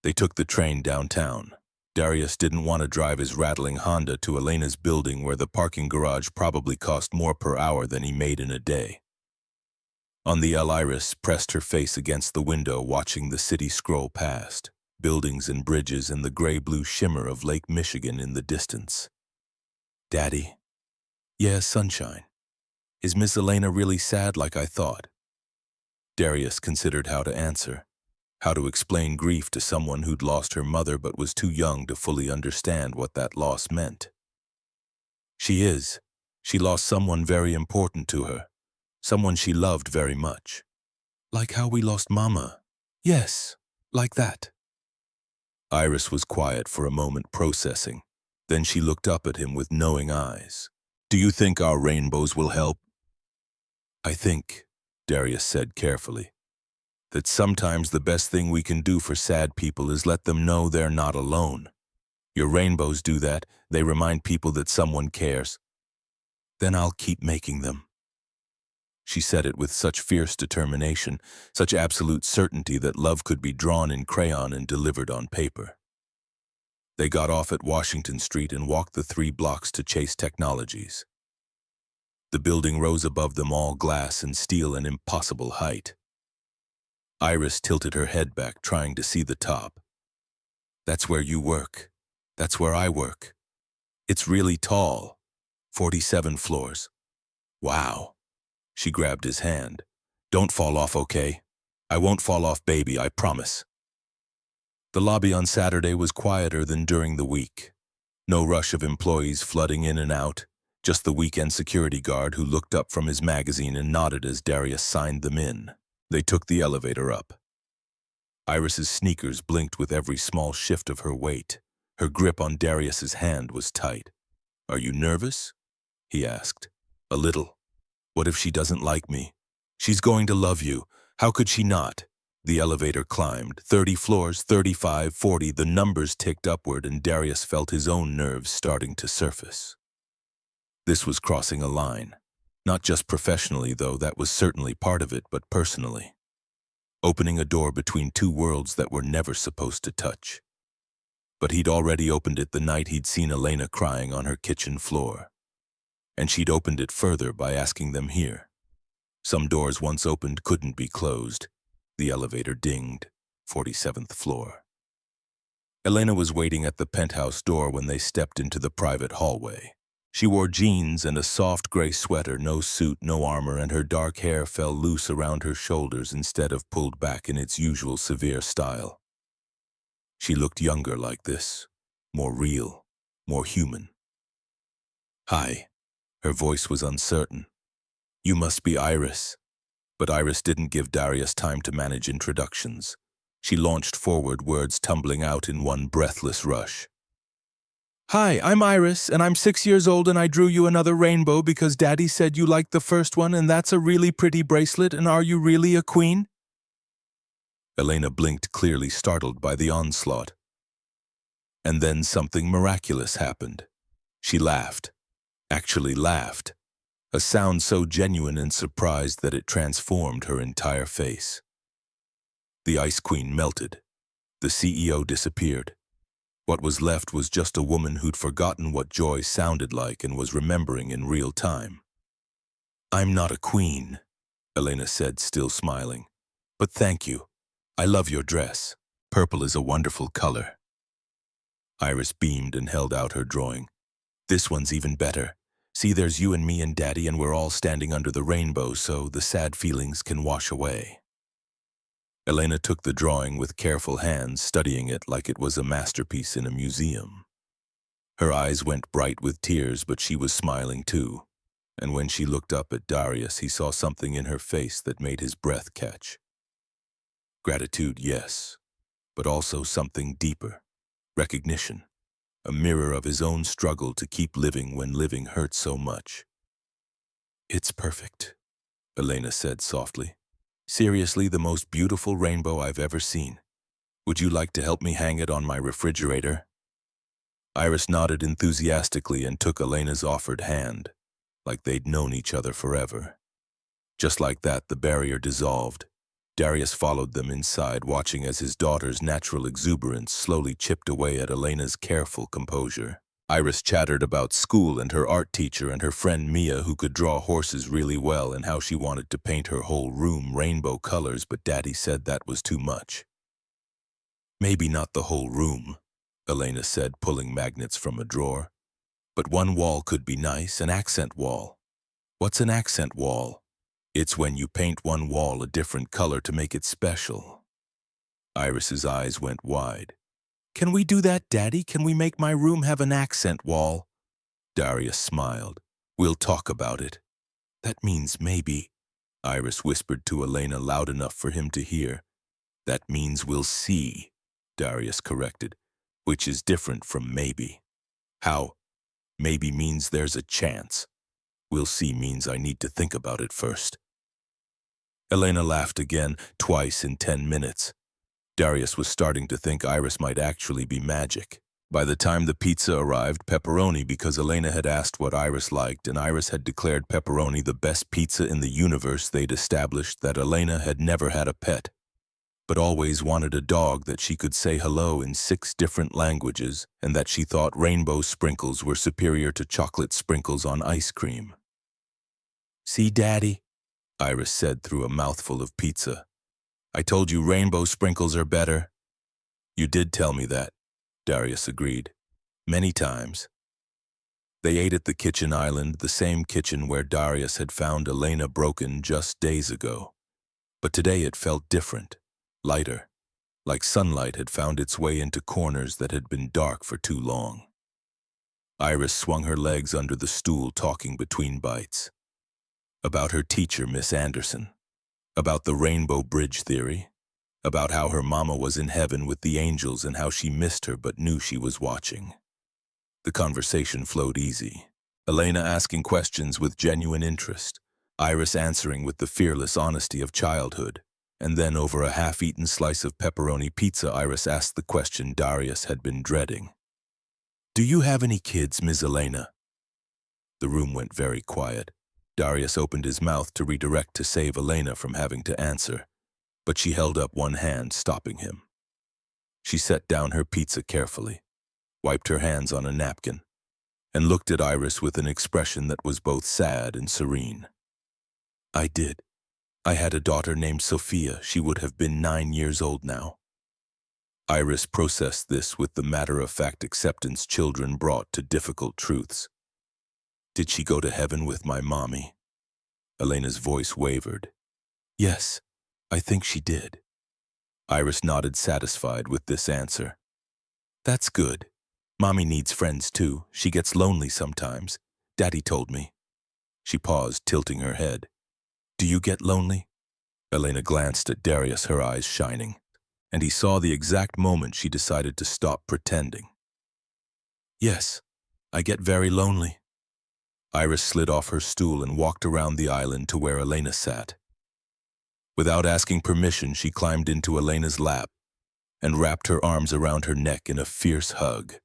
They took the train downtown. Darius didn't want to drive his rattling Honda to Elena's building, where the parking garage probably cost more per hour than he made in a day. On the L, Iris pressed her face against the window, watching the city scroll past, buildings and bridges and the gray-blue shimmer of Lake Michigan in the distance. "Daddy?" "Yeah, sunshine. Is Miss Elena really sad like I thought?" Darius considered how to answer. How to explain grief to someone who'd lost her mother but was too young to fully understand what that loss meant. "She is. She lost someone very important to her. Someone she loved very much. Like how we lost Mama. Yes, like that." Iris was quiet for a moment, processing. Then she looked up at him with knowing eyes. "Do you think our rainbows will help?" "I think," Darius said carefully, "that sometimes the best thing we can do for sad people is let them know they're not alone. Your rainbows do that. They remind people that someone cares. Then I'll keep making them." She said it with such fierce determination, such absolute certainty that love could be drawn in crayon and delivered on paper. They got off at Washington Street and walked the 3 blocks to Chase Technologies. The building rose above them, all glass and steel, an impossible height. Iris tilted her head back, trying to see the top. That's where you work. That's where I work. It's really tall. 47 floors. Wow. She grabbed his hand. Don't fall off, okay? I won't fall off, baby, I promise. The lobby on Saturday was quieter than during the week. No rush of employees flooding in and out, just the weekend security guard who looked up from his magazine and nodded as Darius signed them in. They took the elevator up. Iris's sneakers blinked with every small shift of her weight. Her grip on Darius's hand was tight. Are you nervous? He asked. A little. What if she doesn't like me? She's going to love you. How could she not? The elevator climbed. 30 floors, 35, 40. The numbers ticked upward, and Darius felt his own nerves starting to surface. This was crossing a line. Not just professionally, though, that was certainly part of it, but personally. Opening a door between two worlds that were never supposed to touch. But he'd already opened it the night he'd seen Elena crying on her kitchen floor. And she'd opened it further by asking them here. Some doors once opened couldn't be closed. The elevator dinged. 47th floor. Elena was waiting at the penthouse door when they stepped into the private hallway. She wore jeans and a soft gray sweater, no suit, no armor, and her dark hair fell loose around her shoulders instead of pulled back in its usual severe style. She looked younger like this, more real, more human. Hi. Her voice was uncertain. You must be Iris. But Iris didn't give Darius time to manage introductions. She launched forward, words tumbling out in one breathless rush. Hi, I'm Iris, and I'm 6 years old, and I drew you another rainbow because Daddy said you liked the first one, and that's a really pretty bracelet, and are you really a queen? Elena blinked, clearly startled by the onslaught. And then something miraculous happened. She laughed. Actually laughed. A sound so genuine and surprised that it transformed her entire face. The Ice Queen melted. The CEO disappeared. What was left was just a woman who'd forgotten what joy sounded like and was remembering in real time. I'm not a queen, Elena said, still smiling. But thank you. I love your dress. Purple is a wonderful color. Iris beamed and held out her drawing. This one's even better. See, there's you and me and Daddy, and we're all standing under the rainbow, so the sad feelings can wash away. Elena took the drawing with careful hands, studying it like it was a masterpiece in a museum. Her eyes went bright with tears, but she was smiling too. And when she looked up at Darius, he saw something in her face that made his breath catch. Gratitude, yes, but also something deeper. Recognition. A mirror of his own struggle to keep living when living hurt so much. It's perfect, Elena said softly. Seriously, the most beautiful rainbow I've ever seen. Would you like to help me hang it on my refrigerator? Iris nodded enthusiastically and took Elena's offered hand, like they'd known each other forever. Just like that, the barrier dissolved. Darius followed them inside, watching as his daughter's natural exuberance slowly chipped away at Elena's careful composure. Iris chattered about school and her art teacher and her friend Mia, who could draw horses really well, and how she wanted to paint her whole room rainbow colors, but Daddy said that was too much. Maybe not the whole room, Elena said, pulling magnets from a drawer. But one wall could be nice, an accent wall. What's an accent wall? It's when you paint one wall a different color to make it special. Iris's eyes went wide. Can we do that, Daddy? Can we make my room have an accent wall? Darius smiled. We'll talk about it. That means maybe, Iris whispered to Elena loud enough for him to hear. That means we'll see, Darius corrected, which is different from maybe. How? Maybe means there's a chance. We'll see means I need to think about it first. Elena laughed again, twice in 10 minutes. Darius was starting to think Iris might actually be magic. By the time the pizza arrived, pepperoni, because Elena had asked what Iris liked, and Iris had declared pepperoni the best pizza in the universe. They'd established that Elena had never had a pet, but always wanted a dog that she could say hello in 6 different languages, and that she thought rainbow sprinkles were superior to chocolate sprinkles on ice cream. See, Daddy, Iris said through a mouthful of pizza. I told you rainbow sprinkles are better. You did tell me that, Darius agreed. Many times. They ate at the kitchen island, the same kitchen where Darius had found Elena broken just days ago. But today it felt different, lighter, like sunlight had found its way into corners that had been dark for too long. Iris swung her legs under the stool, talking between bites. About her teacher, Miss Anderson. About the Rainbow Bridge theory. About how her mama was in heaven with the angels and how she missed her but knew she was watching. The conversation flowed easy. Elena asking questions with genuine interest. Iris answering with the fearless honesty of childhood. And then over a half-eaten slice of pepperoni pizza, Iris asked the question Darius had been dreading. Do you have any kids, Ms. Elena? The room went very quiet. Darius opened his mouth to redirect to save Elena from having to answer, but she held up one hand, stopping him. She set down her pizza carefully, wiped her hands on a napkin, and looked at Iris with an expression that was both sad and serene. I did. I had a daughter named Sophia. She would have been 9 years old now. Iris processed this with the matter-of-fact acceptance children brought to difficult truths. Did she go to heaven with my mommy? Elena's voice wavered. Yes, I think she did. Iris nodded, satisfied with this answer. That's good. Mommy needs friends too. She gets lonely sometimes. Daddy told me. She paused, tilting her head. Do you get lonely? Elena glanced at Darius, her eyes shining, and he saw the exact moment she decided to stop pretending. Yes, I get very lonely. Iris slid off her stool and walked around the island to where Elena sat. Without asking permission, she climbed into Elena's lap and wrapped her arms around her neck in a fierce hug.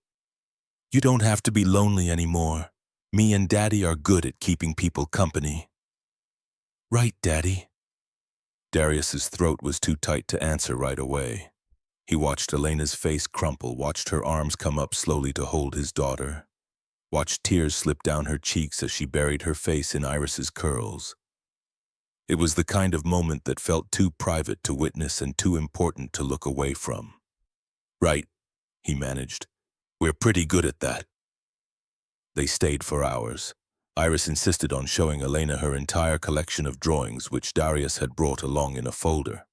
You don't have to be lonely anymore. Me and Daddy are good at keeping people company. Right, Daddy. Darius's throat was too tight to answer right away. He watched Elena's face crumple, watched her arms come up slowly to hold his daughter, watched tears slip down her cheeks as she buried her face in Iris's curls. It was the kind of moment that felt too private to witness and too important to look away from. Right, he managed. We're pretty good at that. They stayed for hours. Iris insisted on showing Elena her entire collection of drawings which Darius had brought along in a folder.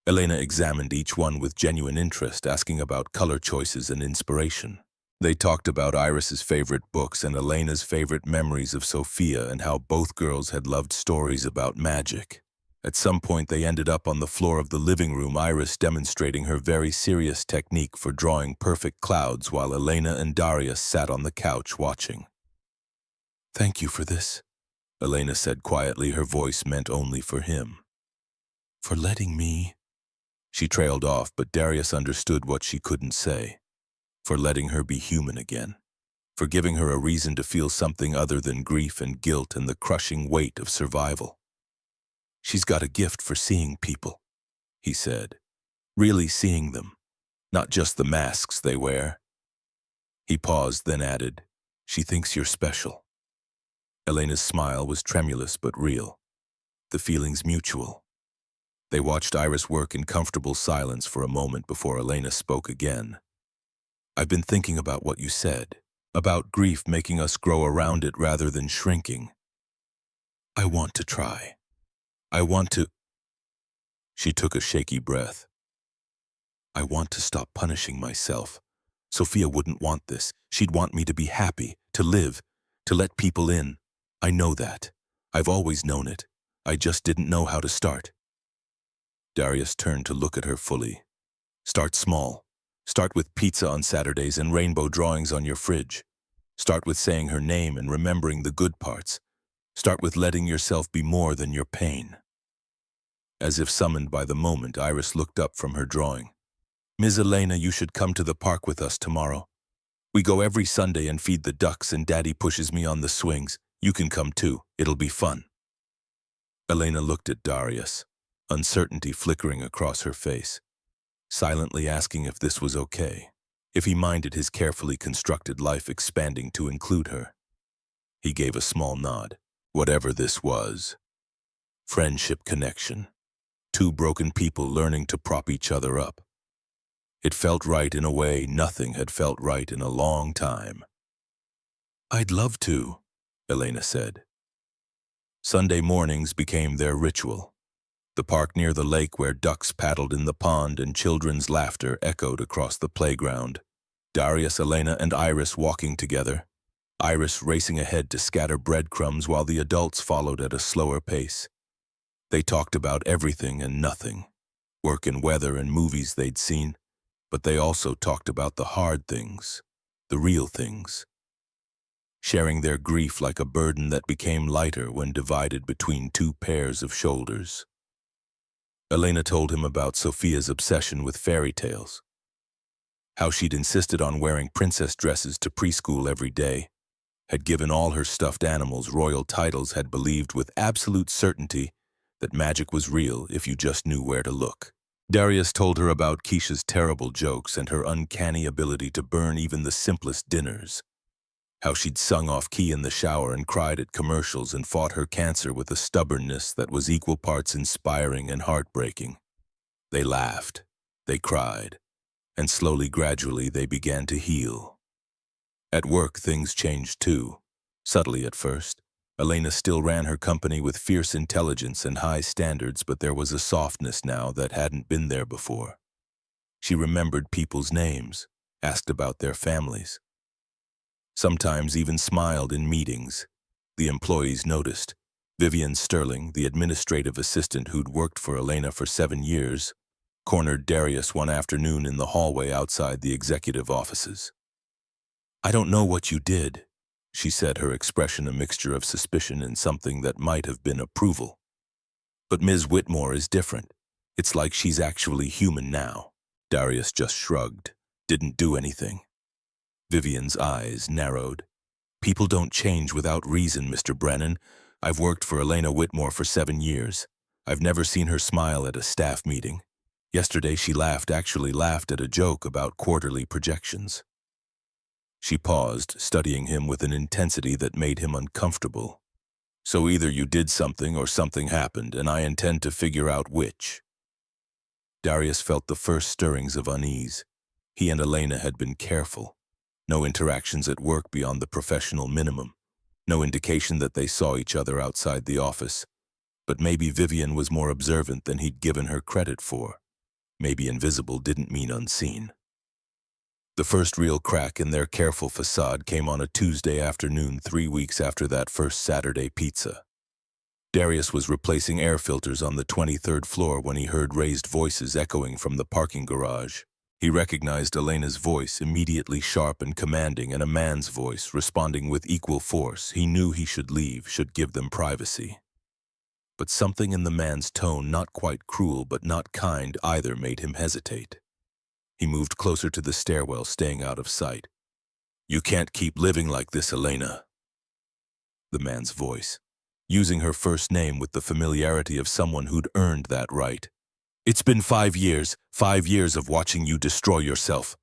Elena examined each one with genuine interest, asking about color choices and inspiration. They talked about Iris's favorite books and Elena's favorite memories of Sophia and how both girls had loved stories about magic. At some point they ended up on the floor of the living room, Iris demonstrating her very serious technique for drawing perfect clouds while Elena and Darius sat on the couch watching. Thank you for this, Elena said quietly, her voice meant only for him. For letting me... She trailed off, but Darius understood what she couldn't say. For letting her be human again. For giving her a reason to feel something other than grief and guilt and the crushing weight of survival. She's got a gift for seeing people, he said. Really seeing them, not just the masks they wear. He paused, then added, she thinks you're special. Elena's smile was tremulous but real. The feelings mutual. They watched Iris work in comfortable silence for a moment before Elena spoke again. I've been thinking about what you said, about grief making us grow around it rather than shrinking. I want to try. I want to... She took a shaky breath. I want to stop punishing myself. Sophia wouldn't want this. She'd want me to be happy, to live, to let people in. I know that. I've always known it. I just didn't know how to start. Darius turned to look at her fully. Start small. Start with pizza on Saturdays and rainbow drawings on your fridge. Start with saying her name and remembering the good parts. Start with letting yourself be more than your pain. As if summoned by the moment, Iris looked up from her drawing. Ms. Elena, you should come to the park with us tomorrow. We go every Sunday and feed the ducks and Daddy pushes me on the swings. You can come too. It'll be fun. Elena looked at Darius, uncertainty flickering across her face, silently asking if this was okay, if he minded his carefully constructed life expanding to include her. He gave a small nod. Whatever this was. Friendship connection. Two broken people learning to prop each other up. It felt right in a way nothing had felt right in a long time. "I'd love to," Elena said. Sunday mornings became their ritual. The park near the lake where ducks paddled in the pond and children's laughter echoed across the playground. Darius, Elena, and Iris walking together. Iris racing ahead to scatter breadcrumbs while the adults followed at a slower pace. They talked about everything and nothing. Work and weather and movies they'd seen. But they also talked about the hard things, the real things. Sharing their grief like a burden that became lighter when divided between two pairs of shoulders. Elena told him about Sophia's obsession with fairy tales. How she'd insisted on wearing princess dresses to preschool every day, had given all her stuffed animals royal titles, had believed with absolute certainty that magic was real if you just knew where to look. Darius told her about Keisha's terrible jokes and her uncanny ability to burn even the simplest dinners. How she'd sung off key in the shower and cried at commercials and fought her cancer with a stubbornness that was equal parts inspiring and heartbreaking. They laughed, they cried, and slowly, gradually, they began to heal. At work, things changed too, subtly at first. Elena still ran her company with fierce intelligence and high standards, but there was a softness now that hadn't been there before. She remembered people's names, asked about their families. Sometimes even smiled in meetings. The employees noticed. Vivian Sterling, the administrative assistant who'd worked for Elena for 7 years, cornered Darius one afternoon in the hallway outside the executive offices. "I don't know what you did," she said, her expression a mixture of suspicion and something that might have been approval. "But Ms. Whitmore is different. It's like she's actually human now." Darius just shrugged, didn't do anything. Vivian's eyes narrowed. "People don't change without reason, Mr. Brennan. I've worked for Elena Whitmore for 7 years. I've never seen her smile at a staff meeting. Yesterday she actually laughed at a joke about quarterly projections." She paused, studying him with an intensity that made him uncomfortable. "So either you did something or something happened, and I intend to figure out which." Darius felt the first stirrings of unease. He and Elena had been careful. No interactions at work beyond the professional minimum. No indication that they saw each other outside the office. But maybe Vivian was more observant than he'd given her credit for. Maybe invisible didn't mean unseen. The first real crack in their careful facade came on a Tuesday afternoon 3 weeks after that first Saturday pizza. Darius was replacing air filters on the 23rd floor when he heard raised voices echoing from the parking garage. He recognized Elena's voice, immediately sharp and commanding, and a man's voice, responding with equal force. He knew he should leave, should give them privacy. But something in the man's tone, not quite cruel but not kind either, made him hesitate. He moved closer to the stairwell, staying out of sight. "You can't keep living like this, Elena." The man's voice, using her first name with the familiarity of someone who'd earned that right. "It's been 5 years, 5 years of watching you destroy yourself."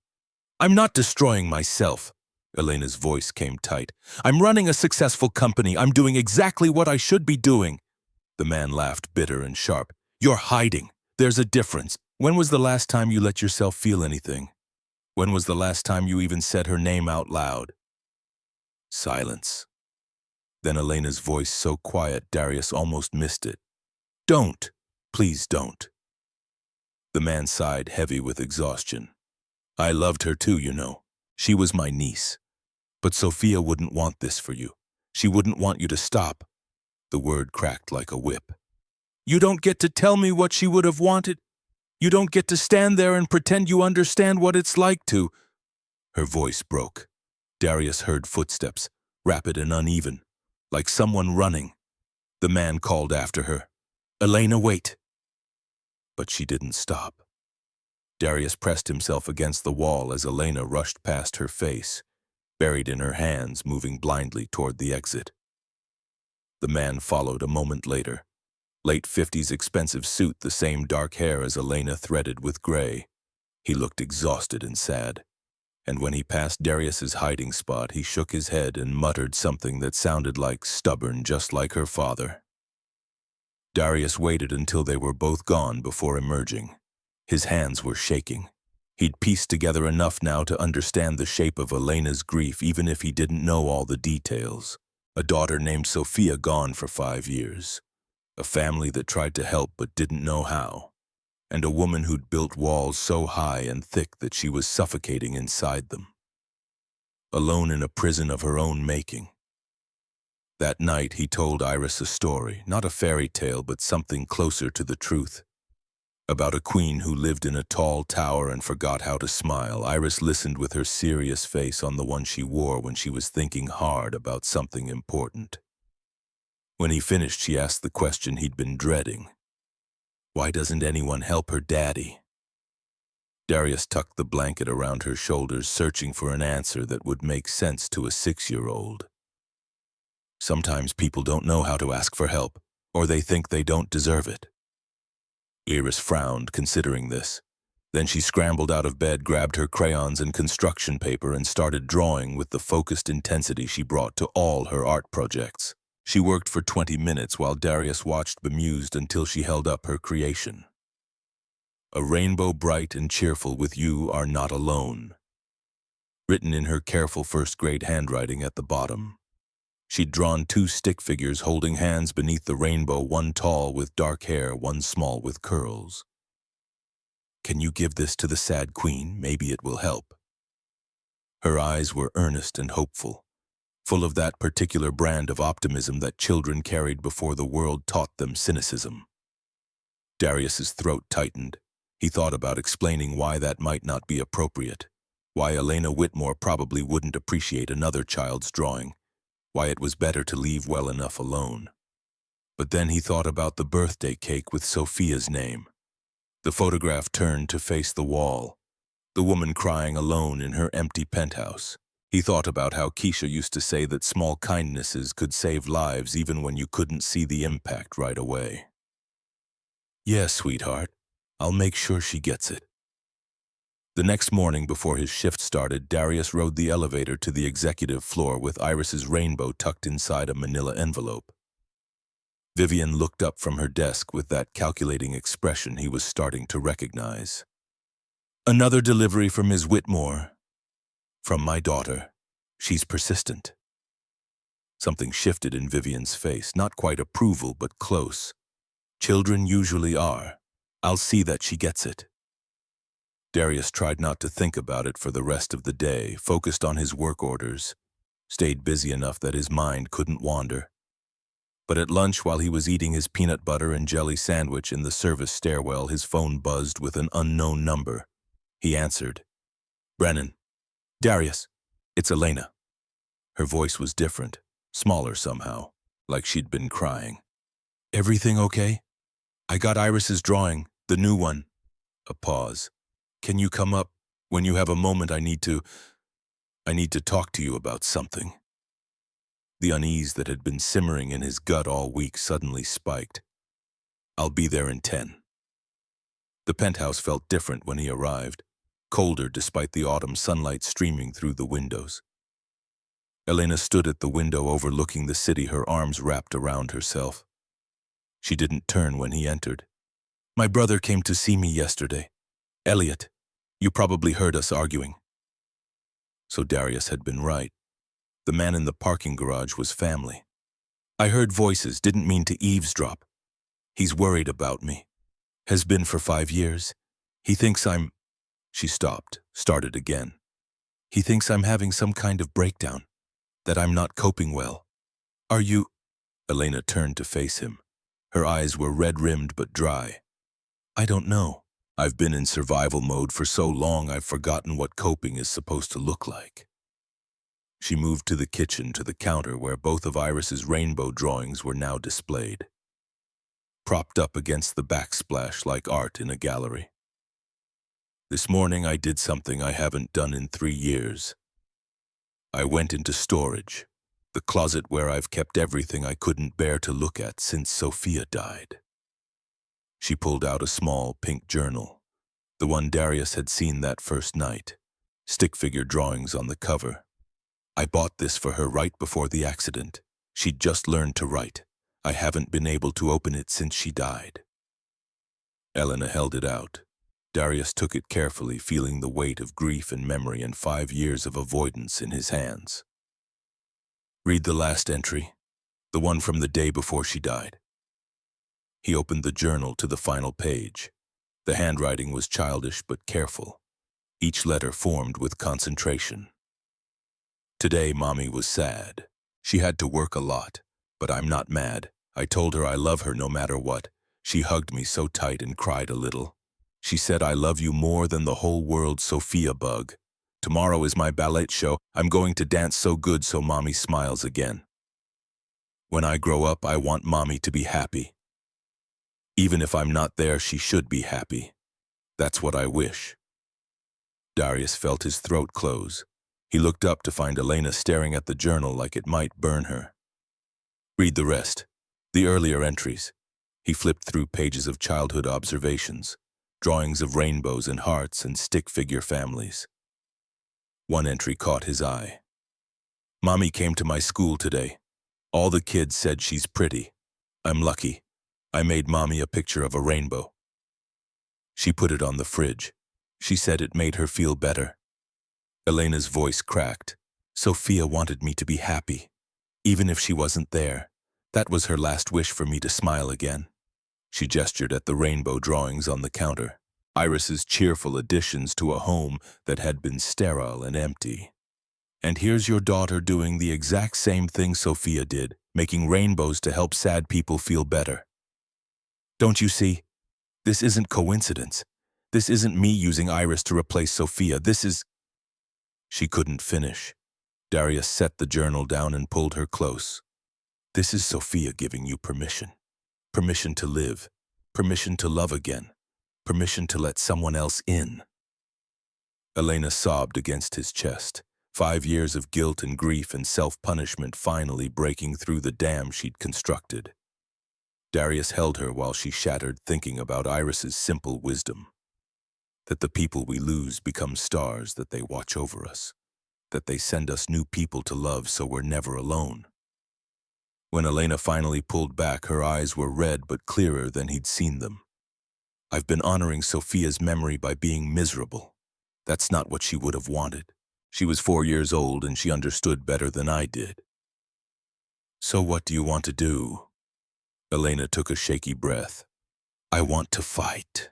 "I'm not destroying myself." Elena's voice came tight. "I'm running a successful company. I'm doing exactly what I should be doing." The man laughed, bitter and sharp. "You're hiding. There's a difference. When was the last time you let yourself feel anything? When was the last time you even said her name out loud?" Silence. Then Elena's voice, so quiet Darius almost missed it. "Don't. Please don't." The man sighed, heavy with exhaustion. "I loved her too, you know. She was my niece. But Sophia wouldn't want this for you. She wouldn't want you to stop." The word cracked like a whip. "You don't get to tell me what she would have wanted. You don't get to stand there and pretend you understand what it's like to." Her voice broke. Darius heard footsteps, rapid and uneven, like someone running. The man called after her, "Elena, wait." But she didn't stop. Darius pressed himself against the wall as Elena rushed past her face, buried in her hands, moving blindly toward the exit. The man followed a moment later. Late 50s expensive suit, the same dark hair as Elena threaded with gray. He looked exhausted and sad. And when he passed Darius's hiding spot, he shook his head and muttered something that sounded like stubborn, just like her father. Darius waited until they were both gone before emerging. His hands were shaking. He'd pieced together enough now to understand the shape of Elena's grief, even if he didn't know all the details. A daughter named Sophia gone for 5 years. A family that tried to help but didn't know how. And a woman who'd built walls so high and thick that she was suffocating inside them. Alone in a prison of her own making. That night he told Iris a story, not a fairy tale but something closer to the truth. About a queen who lived in a tall tower and forgot how to smile. Iris listened with her serious face on the one she wore when she was thinking hard about something important. When he finished, she asked the question he'd been dreading. Why doesn't anyone help her daddy? Darius tucked the blanket around her shoulders, searching for an answer that would make sense to a 6-year-old. Sometimes people don't know how to ask for help, or they think they don't deserve it. Iris frowned, considering this. Then she scrambled out of bed, grabbed her crayons and construction paper, and started drawing with the focused intensity she brought to all her art projects. She worked for 20 minutes while Darius watched bemused until she held up her creation. A rainbow bright and cheerful with you are not alone. Written in her careful first-grade handwriting at the bottom. She'd drawn 2 stick figures holding hands beneath the rainbow, one tall with dark hair, one small with curls. Can you give this to the sad queen? Maybe it will help. Her eyes were earnest and hopeful, full of that particular brand of optimism that children carried before the world taught them cynicism. Darius's throat tightened. He thought about explaining why that might not be appropriate, why Elena Whitmore probably wouldn't appreciate another child's drawing, why it was better to leave well enough alone. But then he thought about the birthday cake with Sophia's name. The photograph turned to face the wall, the woman crying alone in her empty penthouse. He thought about how Keisha used to say that small kindnesses could save lives even when you couldn't see the impact right away. Yes, sweetheart, I'll make sure she gets it. The next morning before his shift started, Darius rode the elevator to the executive floor with Iris's rainbow tucked inside a manila envelope. Vivian looked up from her desk with that calculating expression he was starting to recognize. Another delivery for Ms. Whitmore. From my daughter. She's persistent. Something shifted in Vivian's face, not quite approval, but close. Children usually are. I'll see that she gets it. Darius tried not to think about it for the rest of the day, focused on his work orders, stayed busy enough that his mind couldn't wander. But at lunch, while he was eating his peanut butter and jelly sandwich in the service stairwell, his phone buzzed with an unknown number. He answered. Brennan. Darius. It's Elena. Her voice was different, smaller somehow, like she'd been crying. Everything okay? I got Iris's drawing, the new one. A pause. Can you come up? When you have a moment, I need to talk to you about something. The unease that had been simmering in his gut all week suddenly spiked. I'll be there in 10. The penthouse felt different when he arrived, colder despite the autumn sunlight streaming through the windows. Elena stood at the window overlooking the city, her arms wrapped around herself. She didn't turn when he entered. My brother came to see me yesterday. Elliot, you probably heard us arguing. So Darius had been right. The man in the parking garage was family. I heard voices, didn't mean to eavesdrop. He's worried about me. Has been for 5 years. He thinks I'm... She stopped, started again. He thinks I'm having some kind of breakdown, that I'm not coping well. Are you... Elena turned to face him. Her eyes were red-rimmed but dry. I don't know. I've been in survival mode for so long I've forgotten what coping is supposed to look like. She moved to the kitchen, to the counter where both of Iris's rainbow drawings were now displayed, propped up against the backsplash like art in a gallery. This morning I did something I haven't done in 3 years. I went into storage, the closet where I've kept everything I couldn't bear to look at since Sophia died. She pulled out a small pink journal, the one Darius had seen that first night. stick figure drawings on the cover. I bought this for her right before the accident. She'd just learned to write. I haven't been able to open it since she died. Elena held it out. Darius took it carefully, feeling the weight of grief and memory and 5 years of avoidance in his hands. Read the last entry, the one from the day before she died. He opened the journal to the final page. The handwriting was childish but careful, each letter formed with concentration. Today, Mommy was sad. She had to work a lot, but I'm not mad. I told her I love her no matter what. She hugged me so tight and cried a little. She said, I love you more than the whole world, Sophia Bug. Tomorrow is my ballet show. I'm going to dance so good so Mommy smiles again. When I grow up, I want Mommy to be happy. Even if I'm not there, she should be happy. That's what I wish. Darius felt his throat close. He looked up to find Elena staring at the journal like it might burn her. Read the rest, the earlier entries. He flipped through pages of childhood observations, drawings of rainbows and hearts and stick figure families. One entry caught his eye. Mommy came to my school today. All the kids said she's pretty. I'm lucky. I made Mommy a picture of a rainbow. She put it on the fridge. She said it made her feel better. Elena's voice cracked. Sophia wanted me to be happy, even if she wasn't there. That was her last wish, for me to smile again. She gestured at the rainbow drawings on the counter, Iris's cheerful additions to a home that had been sterile and empty. And here's your daughter doing the exact same thing Sophia did, making rainbows to help sad people feel better. Don't you see? This isn't coincidence. This isn't me using Iris to replace Sophia. This is... She couldn't finish. Darius set the journal down and pulled her close. This is Sophia giving you permission. Permission to live. Permission to love again. Permission to let someone else in. Elena sobbed against his chest. 5 years of guilt and grief and self-punishment finally breaking through the dam she'd constructed. Darius held her while she shattered, thinking about Iris's simple wisdom. That the people we lose become stars, that they watch over us, that they send us new people to love so we're never alone. When Elena finally pulled back, her eyes were red but clearer than he'd seen them. I've been honoring Sophia's memory by being miserable. That's not what she would have wanted. She was 4 years old and she understood better than I did. So what do you want to do? Elena took a shaky breath. I want to fight.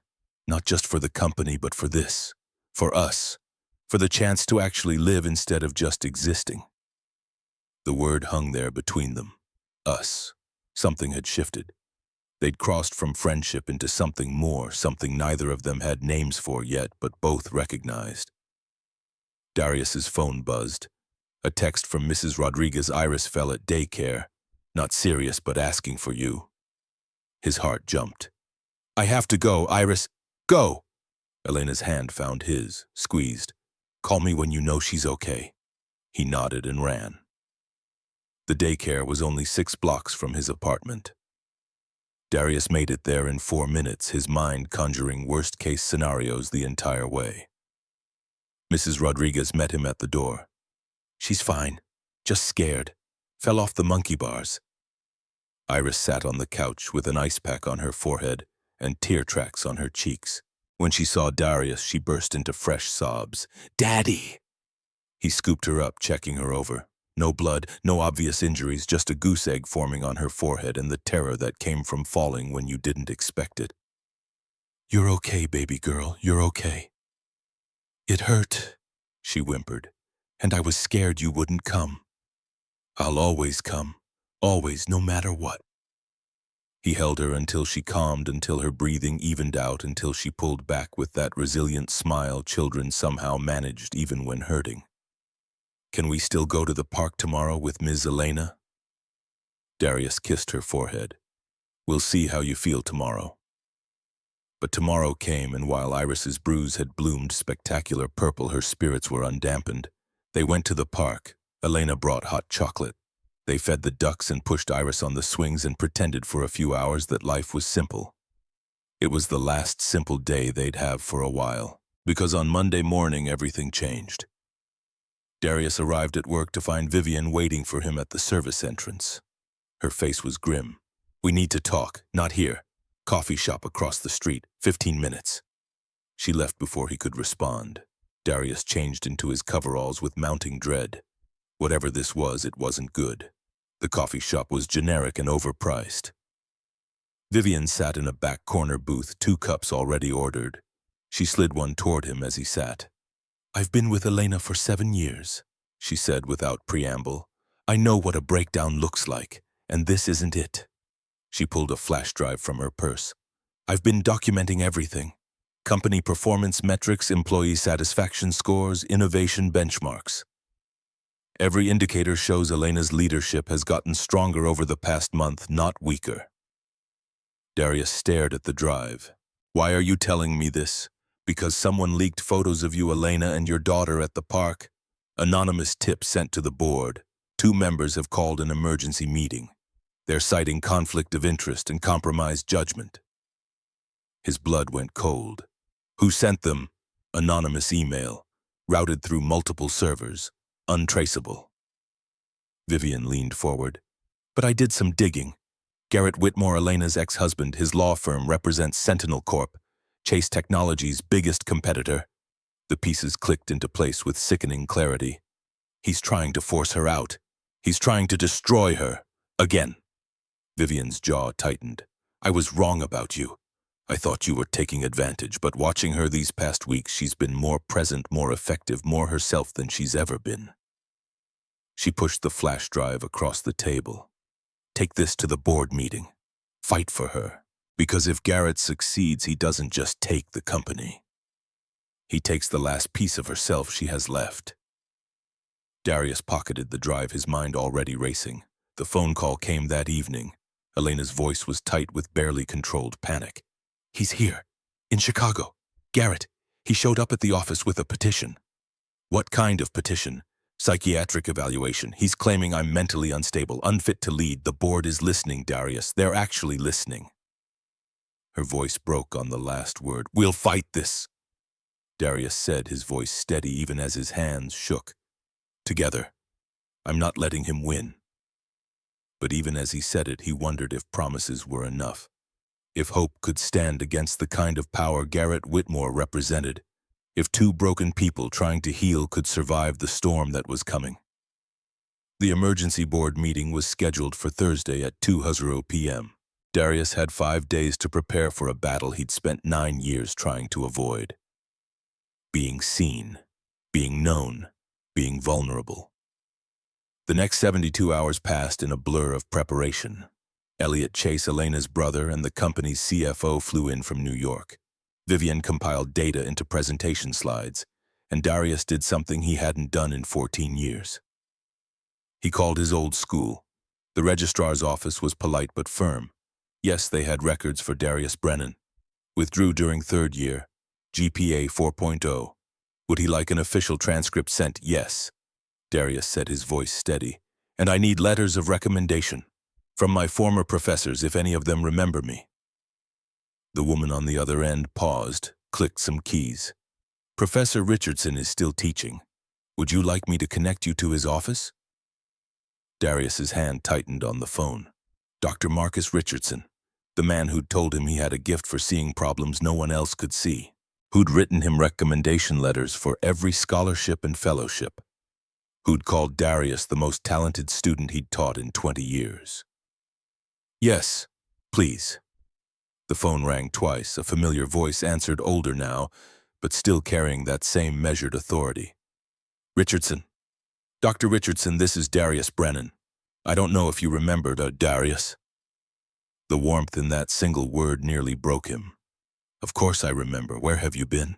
Not just for the company, but for this. For us. For the chance to actually live instead of just existing. The word hung there between them. Us. Something had shifted. They'd crossed from friendship into something more, something neither of them had names for yet, but both recognized. Darius's phone buzzed. A text from Mrs. Rodriguez. Iris fell at daycare. Not serious, but asking for you. His heart jumped. I have to go, Iris. Go! Elena's hand found his, squeezed. Call me when you know she's okay. He nodded and ran. The daycare was only 6 blocks from his apartment. Darius made it there in 4 minutes, his mind conjuring worst-case scenarios the entire way. Mrs. Rodriguez met him at the door. She's fine, just scared. Fell off the monkey bars. Iris sat on the couch with an ice pack on her forehead and tear tracks on her cheeks. When she saw Darius, she burst into fresh sobs. Daddy! He scooped her up, checking her over. No blood, no obvious injuries, just a goose egg forming on her forehead and the terror that came from falling when you didn't expect it. You're okay, baby girl, you're okay. It hurt, she whimpered, and I was scared you wouldn't come. I'll always come, always, no matter what. He held her until she calmed, until her breathing evened out, until she pulled back with that resilient smile children somehow managed even when hurting. Can we still go to the park tomorrow with Ms. Elena? Darius kissed her forehead. We'll see how you feel tomorrow. But tomorrow came, and while Iris's bruise had bloomed spectacular purple, her spirits were undampened. They went to the park. Elena brought hot chocolate. They fed the ducks and pushed Iris on the swings and pretended for a few hours that life was simple. It was the last simple day they'd have for a while. Because on Monday morning, everything changed. Darius arrived at work to find Vivian waiting for him at the service entrance. Her face was grim. "We need to talk, not here. Coffee shop across the street, 15 minutes. She left before he could respond. Darius changed into his coveralls with mounting dread. Whatever this was, it wasn't good. The coffee shop was generic and overpriced. Vivian sat in a back corner booth, 2 cups already ordered. She slid one toward him as he sat. "I've been with Elena for 7 years," she said without preamble. "I know what a breakdown looks like, and this isn't it." She pulled a flash drive from her purse. "I've been documenting everything. Company performance metrics, employee satisfaction scores, innovation benchmarks. Every indicator shows Elena's leadership has gotten stronger over the past month, not weaker." Darius stared at the drive. "Why are you telling me this? Because someone leaked photos of you, Elena, and your daughter at the park? Anonymous tip sent to the board. 2 members have called an emergency meeting. They're citing conflict of interest and compromised judgment." His blood went cold. "Who sent them?" "Anonymous email, routed through multiple servers, untraceable." Vivian leaned forward. "But I did some digging. Garrett Whitmore, Elena's ex-husband, his law firm represents Sentinel Corp, Chase Technologies' biggest competitor." The pieces clicked into place with sickening clarity. "He's trying to force her out. He's trying to destroy her. Again." Vivian's jaw tightened. "I was wrong about you. I thought you were taking advantage, but watching her these past weeks, she's been more present, more effective, more herself than she's ever been." She pushed the flash drive across the table. "Take this to the board meeting. Fight for her. Because if Garrett succeeds, he doesn't just take the company. He takes the last piece of herself she has left." Darius pocketed the drive, his mind already racing. The phone call came that evening. Elena's voice was tight with barely controlled panic. "He's here. In Chicago. Garrett. He showed up at the office with a petition." "What kind of petition?" "Psychiatric evaluation. He's claiming I'm mentally unstable, unfit to lead. The board is listening, Darius. They're actually listening." Her voice broke on the last word. "We'll fight this," Darius said, his voice steady even as his hands shook. "Together. I'm not letting him win." But even as he said it, he wondered if promises were enough. If hope could stand against the kind of power Garrett Whitmore represented. If 2 broken people trying to heal could survive the storm that was coming. The emergency board meeting was scheduled for Thursday at 2:00 p.m. Darius had 5 days to prepare for a battle he'd spent 9 years trying to avoid. Being seen, being known, being vulnerable. The next 72 hours passed in a blur of preparation. Elliot Chase, Elena's brother, and the company's CFO flew in from New York. Vivian compiled data into presentation slides, and Darius did something he hadn't done in 14 years. He called his old school. The registrar's office was polite but firm. Yes, they had records for Darius Brennan. Withdrew during 3rd year. GPA 4.0. Would he like an official transcript sent? Yes. Darius said, his voice steady. "And I need letters of recommendation. From my former professors, if any of them remember me." The woman on the other end paused, clicked some keys. "Professor Richardson is still teaching. Would you like me to connect you to his office?" Darius's hand tightened on the phone. Dr. Marcus Richardson, the man who'd told him he had a gift for seeing problems no one else could see, who'd written him recommendation letters for every scholarship and fellowship, who'd called Darius the most talented student he'd taught in 20 years. "Yes, please." The phone rang twice. A familiar voice answered, older now, but still carrying that same measured authority. "Richardson. Dr. Richardson, this is Darius Brennan. I don't know if you remembered, Darius." The warmth in that single word nearly broke him. "Of course I remember. Where have you been?"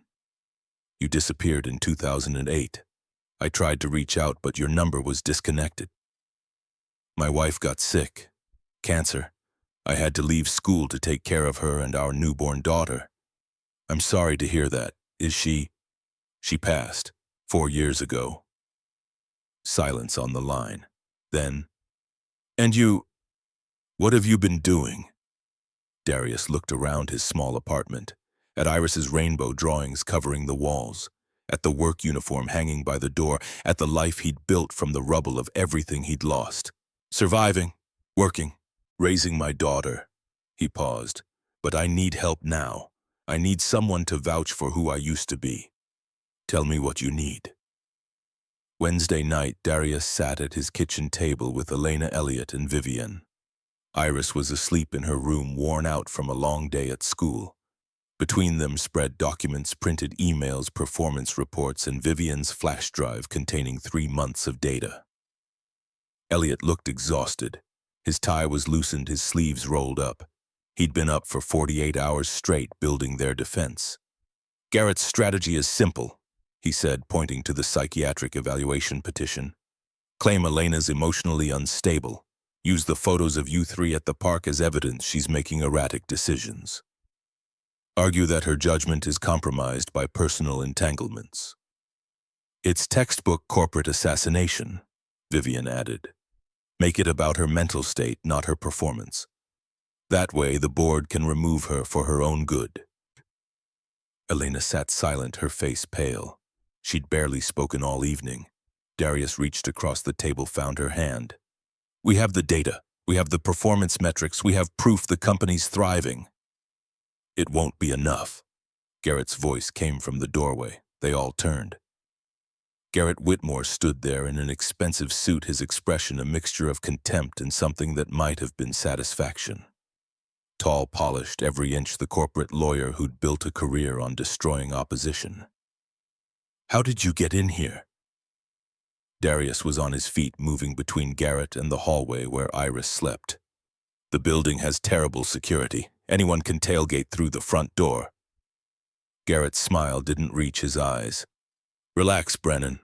"You disappeared in 2008. I tried to reach out, but your number was disconnected. My wife got sick. Cancer. I had to leave school to take care of her and our newborn daughter. I'm sorry to hear that. Is she?" "She passed 4 years ago." Silence on the line. Then, "And you, what have you been doing?" Darius looked around his small apartment. at Iris's rainbow drawings covering the walls, at the work uniform hanging by the door, at the life he'd built from the rubble of everything he'd lost. Surviving, working, raising my daughter. He paused. But I need help now. I need someone to vouch for who I used to be. Tell me what you need. Wednesday night, Darius sat at his kitchen table with Elena Elliott and Vivian. Iris was asleep in her room, worn out from a long day at school. Between them spread documents, printed emails, performance reports, and Vivian's flash drive containing 3 months of data. Elliott looked exhausted. His tie was loosened, his sleeves rolled up. He'd been up for 48 hours straight building their defense. Garrett's strategy is simple, he said, pointing to the psychiatric evaluation petition. Claim Elena's emotionally unstable. Use the photos of you three at the park as evidence she's making erratic decisions. Argue that her judgment is compromised by personal entanglements. It's textbook corporate assassination, Vivian added. Make it about her mental state, not her performance. That way, the board can remove her for her own good. Elena sat silent, her face pale. She'd barely spoken all evening. Darius reached across the table, found her hand. We have the data. We have the performance metrics. We have proof the company's thriving. It won't be enough. Garrett's voice came from the doorway. They all turned. Garrett Whitmore stood there in an expensive suit, his expression a mixture of contempt and something that might have been satisfaction. Tall, polished, every inch the corporate lawyer who'd built a career on destroying opposition. How did you get in here? Darius was on his feet, moving between Garrett and the hallway where Iris slept. The building has terrible security. Anyone can tailgate through the front door. Garrett's smile didn't reach his eyes. Relax, Brennan.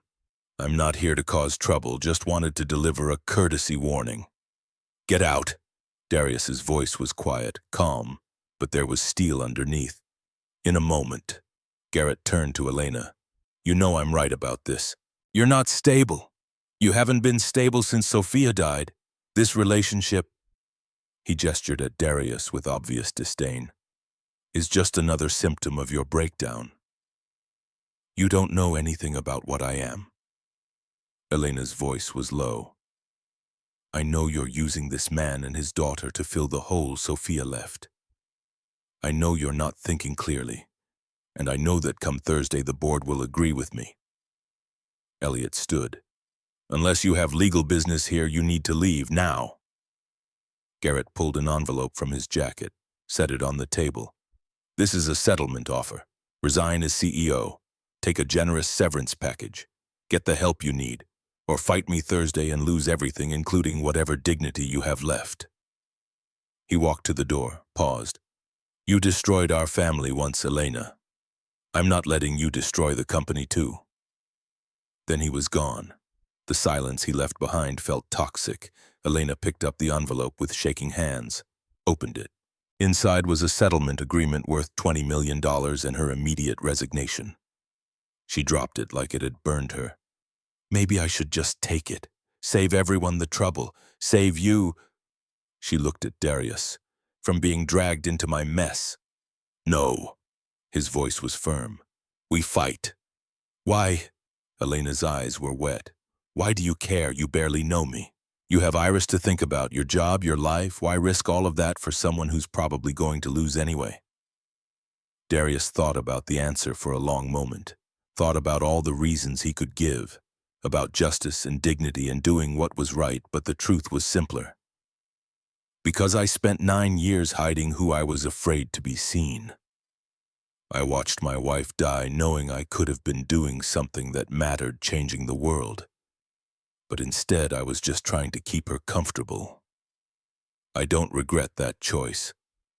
I'm not here to cause trouble, just wanted to deliver a courtesy warning. Get out. Darius's voice was quiet, calm, but there was steel underneath. In a moment. Garrett turned to Elena. You know I'm right about this. You're not stable. You haven't been stable since Sophia died. This relationship, he gestured at Darius with obvious disdain, is just another symptom of your breakdown. You don't know anything about what I am. Elena's voice was low. I know you're using this man and his daughter to fill the hole Sophia left. I know you're not thinking clearly, and I know that come Thursday the board will agree with me. Elliott stood. Unless you have legal business here, you need to leave now. Garrett pulled an envelope from his jacket, set it on the table. This is a settlement offer. Resign as CEO. Take a generous severance package. Get the help you need, or fight me Thursday and lose everything, including whatever dignity you have left. He walked to the door, paused. You destroyed our family once, Elena. I'm not letting you destroy the company too. Then he was gone. The silence he left behind felt toxic. Elena picked up the envelope with shaking hands, opened it. Inside was a settlement agreement worth $20 million and her immediate resignation. She dropped it like it had burned her. Maybe I should just take it. Save everyone the trouble. Save you. She looked at Darius. From being dragged into my mess. No. His voice was firm. We fight. Why? Elena's eyes were wet. Why do you care? You barely know me. You have Iris to think about, your job, your life. Why risk all of that for someone who's probably going to lose anyway? Darius thought about the answer for a long moment. Thought about all the reasons he could give, about justice and dignity and doing what was right, but the truth was simpler. Because I spent 9 years hiding who I was afraid to be seen. I watched my wife die knowing I could have been doing something that mattered, changing the world. But instead I was just trying to keep her comfortable. I don't regret that choice,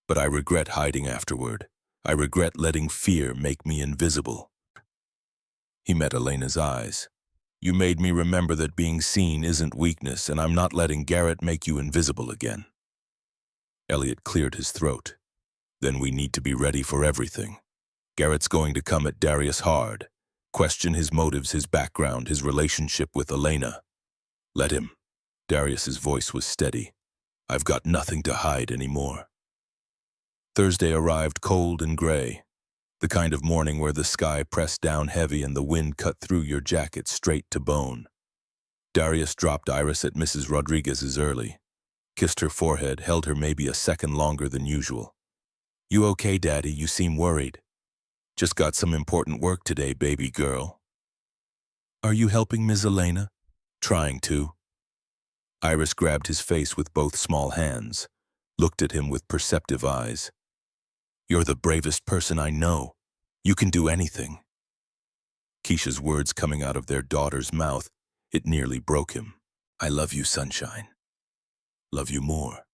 but I regret hiding afterward. I regret letting fear make me invisible. He met Elena's eyes. You made me remember that being seen isn't weakness, and I'm not letting Garrett make you invisible again. Elliott cleared his throat. Then we need to be ready for everything. Garrett's going to come at Darius hard, question his motives, his background, his relationship with Elena. Let him. Darius's voice was steady. I've got nothing to hide anymore. Thursday arrived cold and gray. The kind of morning where the sky pressed down heavy and the wind cut through your jacket straight to bone. Darius dropped Iris at Mrs. Rodriguez's early, kissed her forehead, held her maybe a second longer than usual. "You okay, Daddy? You seem worried." "Just got some important work today, baby girl." "Are you helping Ms. Elena?" "Trying to." Iris grabbed his face with both small hands, looked at him with perceptive eyes. "You're the bravest person I know. You can do anything." Keisha's words coming out of their daughter's mouth, it nearly broke him. "I love you, sunshine. Love you more."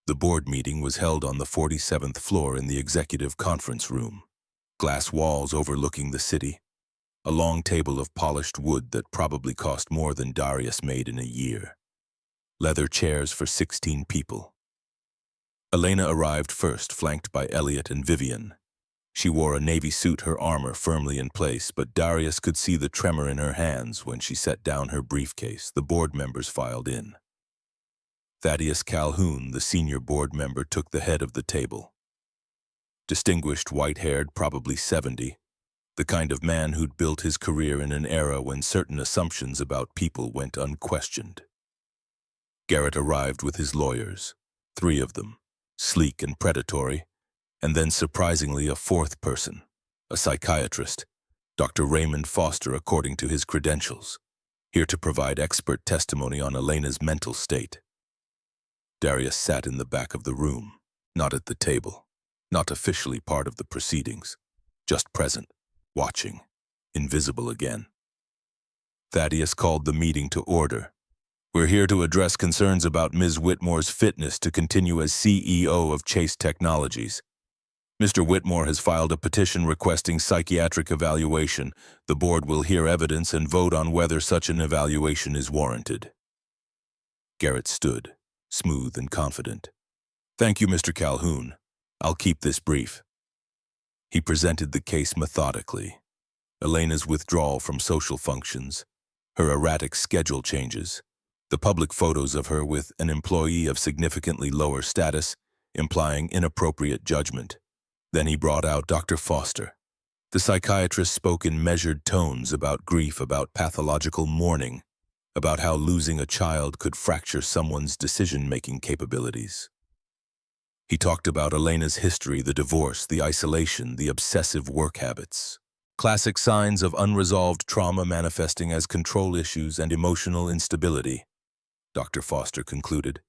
The board meeting was held on the 47th floor in the executive conference room. Glass walls overlooking the city. A long table of polished wood that probably cost more than Darius made in a year. Leather chairs for 16 people. Elena arrived first, flanked by Elliot and Vivian. She wore a navy suit, her armor firmly in place, but Darius could see the tremor in her hands when she set down her briefcase. The board members filed in. Thaddeus Calhoun, the senior board member, took the head of the table. Distinguished, white-haired, probably 70, the kind of man who'd built his career in an era when certain assumptions about people went unquestioned. Garrett arrived with his lawyers, 3 of them, sleek and predatory, and then surprisingly a 4th person, a psychiatrist, Dr. Raymond Foster according to his credentials, here to provide expert testimony on Elena's mental state. Darius sat in the back of the room, not at the table, not officially part of the proceedings, just present, watching, invisible again. Thaddeus called the meeting to order. "We're here to address concerns about Ms. Whitmore's fitness to continue as CEO of Chase Technologies. Mr. Whitmore has filed a petition requesting psychiatric evaluation. The board will hear evidence and vote on whether such an evaluation is warranted." Garrett stood, smooth and confident. "Thank you, Mr. Calhoun. I'll keep this brief." He presented the case methodically. Elena's withdrawal from social functions, her erratic schedule changes, the public photos of her with an employee of significantly lower status, implying inappropriate judgment. Then he brought out Dr. Foster. The psychiatrist spoke in measured tones about grief, about pathological mourning, about how losing a child could fracture someone's decision-making capabilities. He talked about Elena's history, the divorce, the isolation, the obsessive work habits. Classic signs of unresolved trauma manifesting as control issues and emotional instability, Dr. Foster concluded.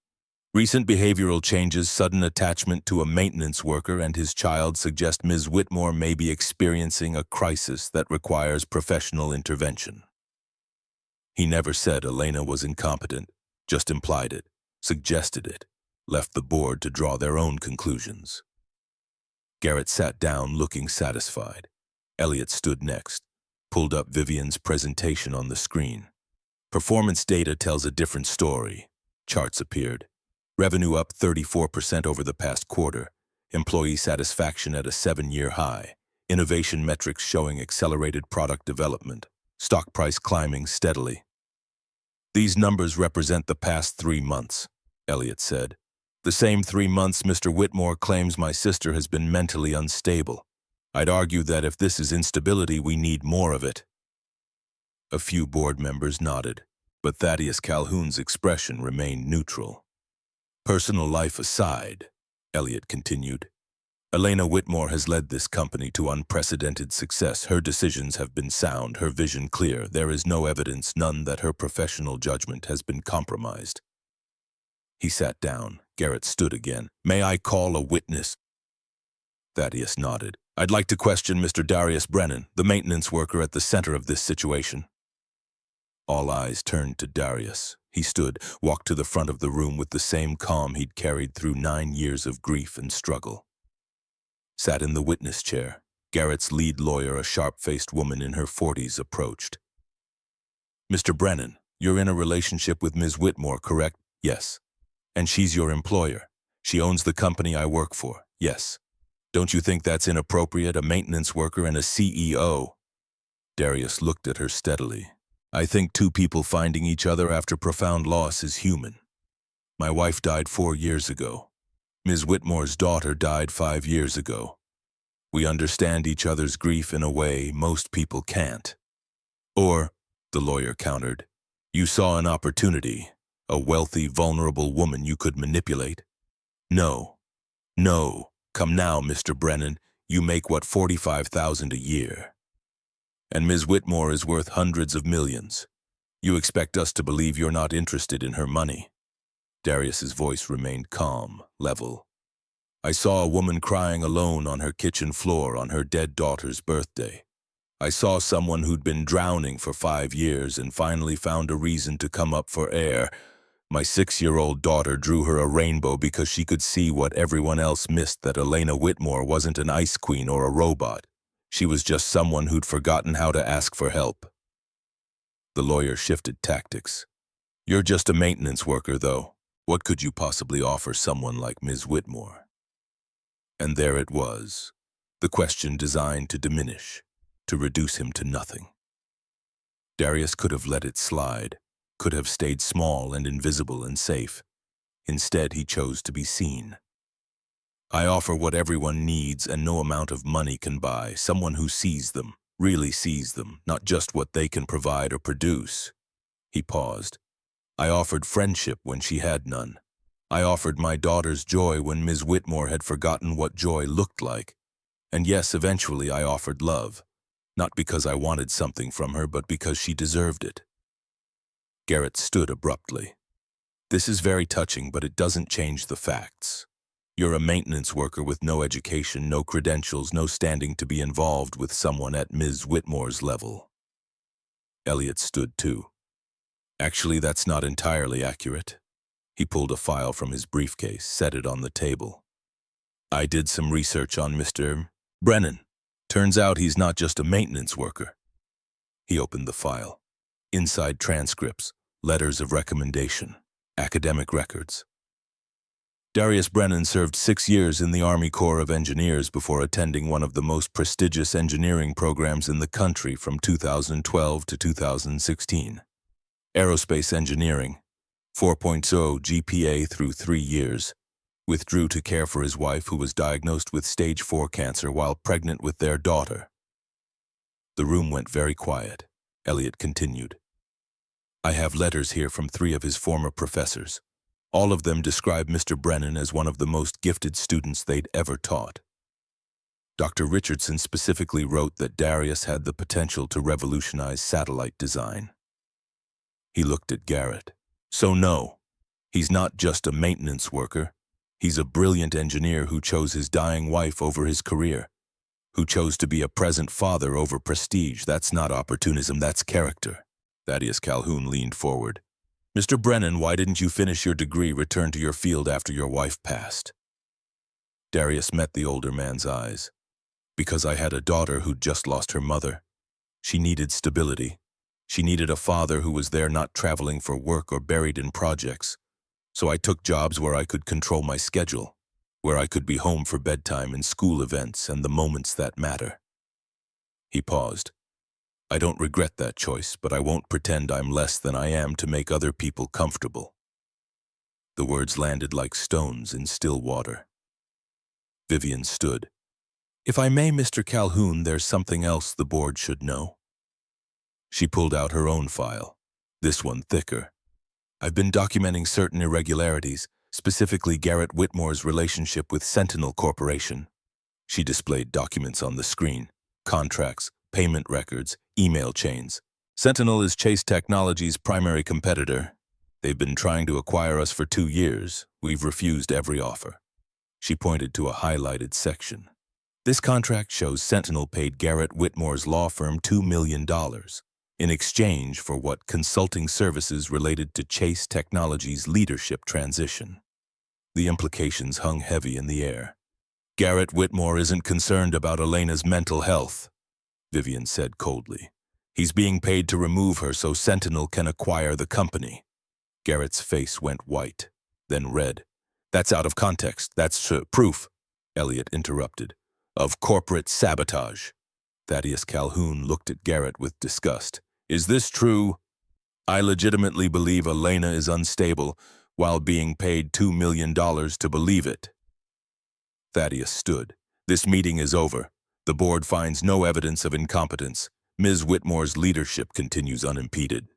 Recent behavioral changes, sudden attachment to a maintenance worker and his child suggest Ms. Whitmore may be experiencing a crisis that requires professional intervention. He never said Elena was incompetent, just implied it, suggested it, left the board to draw their own conclusions. Garrett sat down looking satisfied. Elliot stood next, pulled up Vivian's presentation on the screen. Performance data tells a different story. Charts appeared. Revenue up 34% over the past quarter. Employee satisfaction at a 7-year high. Innovation metrics showing accelerated product development. Stock price climbing steadily. "These numbers represent the past 3 months, Elliot said. "The same 3 months Mr. Whitmore claims my sister has been mentally unstable. I'd argue that if this is instability, we need more of it." A few board members nodded, but Thaddeus Calhoun's expression remained neutral. "Personal life aside," Elliot continued, "Elena Whitmore has led this company to unprecedented success. Her decisions have been sound, her vision clear. There is no evidence, none, that her professional judgment has been compromised." He sat down. Garrett stood again. "May I call a witness?" Thaddeus nodded. "I'd like to question Mr. Darius Brennan, the maintenance worker at the center of this situation." All eyes turned to Darius. He stood, walked to the front of the room with the same calm he'd carried through 9 years of grief and struggle. Sat in the witness chair. Garrett's lead lawyer, a sharp-faced woman in her 40s, approached. "Mr. Brennan, you're in a relationship with Ms. Whitmore, correct?" "Yes." "And she's your employer? She owns the company I work for?" "Yes." "Don't you think that's inappropriate, a maintenance worker and a CEO?" Darius looked at her steadily. "I think 2 people finding each other after profound loss is human. My wife died 4 years ago. Ms. Whitmore's daughter died 5 years ago. We understand each other's grief in a way most people can't. Or, the lawyer countered, you saw an opportunity, a wealthy, vulnerable woman you could manipulate. No, no, come now, Mr. Brennan, you make what, 45,000 a year. And Ms. Whitmore is worth hundreds of millions. You expect us to believe you're not interested in her money. Darius's voice remained calm, level. I saw a woman crying alone on her kitchen floor on her dead daughter's birthday. I saw someone who'd been drowning for 5 years and finally found a reason to come up for air. My 6-year-old daughter drew her a rainbow because she could see what everyone else missed, that Elena Whitmore wasn't an ice queen or a robot. She was just someone who'd forgotten how to ask for help. The lawyer shifted tactics. You're just a maintenance worker, though. What could you possibly offer someone like Ms. Whitmore? And there it was, the question designed to diminish, to reduce him to nothing. Darius could have let it slide, could have stayed small and invisible and safe. Instead, he chose to be seen. I offer what everyone needs and no amount of money can buy, someone who sees them, really sees them, not just what they can provide or produce. He paused. I offered friendship when she had none. I offered my daughter's joy when Ms. Whitmore had forgotten what joy looked like. And yes, eventually I offered love, not because I wanted something from her, but because she deserved it. Garrett stood abruptly. This is very touching, but it doesn't change the facts. You're a maintenance worker with no education, no credentials, no standing to be involved with someone at Ms. Whitmore's level. Elliot stood too. Actually, that's not entirely accurate. He pulled a file from his briefcase, set it on the table. I did some research on Mr. Brennan. Turns out he's not just a maintenance worker. He opened the file. Inside transcripts, letters of recommendation, academic records. Darius Brennan served 6 years in the Army Corps of Engineers before attending one of the most prestigious engineering programs in the country from 2012 to 2016. Aerospace Engineering, 4.0 GPA through 3 years. Withdrew to care for his wife, who was diagnosed with stage 4 cancer while pregnant with their daughter. The room went very quiet. Elliot continued. I have letters here from 3 of his former professors. All of them describe Mr. Brennan as one of the most gifted students they'd ever taught. Dr. Richardson specifically wrote that Darius had the potential to revolutionize satellite design. He looked at Garrett. So no, he's not just a maintenance worker. He's a brilliant engineer who chose his dying wife over his career, who chose to be a present father over prestige. That's not opportunism, that's character. Thaddeus Calhoun leaned forward. Mr. Brennan, why didn't you finish your degree, return to your field after your wife passed? Darius met the older man's eyes. Because I had a daughter who'd just lost her mother. She needed stability. She needed a father who was there, not traveling for work or buried in projects. So I took jobs where I could control my schedule, where I could be home for bedtime and school events and the moments that matter. He paused. I don't regret that choice, but I won't pretend I'm less than I am to make other people comfortable. The words landed like stones in still water. Vivian stood. If I may, Mr. Calhoun, there's something else the board should know. She pulled out her own file, this one thicker. I've been documenting certain irregularities, specifically Garrett Whitmore's relationship with Sentinel Corporation. She displayed documents on the screen, contracts, payment records, email chains. Sentinel is Chase Technologies' primary competitor. They've been trying to acquire us for 2 years. We've refused every offer. She pointed to a highlighted section. This contract shows Sentinel paid Garrett Whitmore's law firm $2 million in exchange for what consulting services related to Chase Technologies' leadership transition. The implications hung heavy in the air. Garrett Whitmore isn't concerned about Elena's mental health, Vivian said coldly. He's being paid to remove her so Sentinel can acquire the company. Garrett's face went white, then red. That's out of context. That's proof, Elliot interrupted, of corporate sabotage. Thaddeus Calhoun looked at Garrett with disgust. Is this true? I legitimately believe Elena is unstable while being paid $2 million to believe it. Thaddeus stood. This meeting is over. The board finds no evidence of incompetence. Ms. Whitmore's leadership continues unimpeded.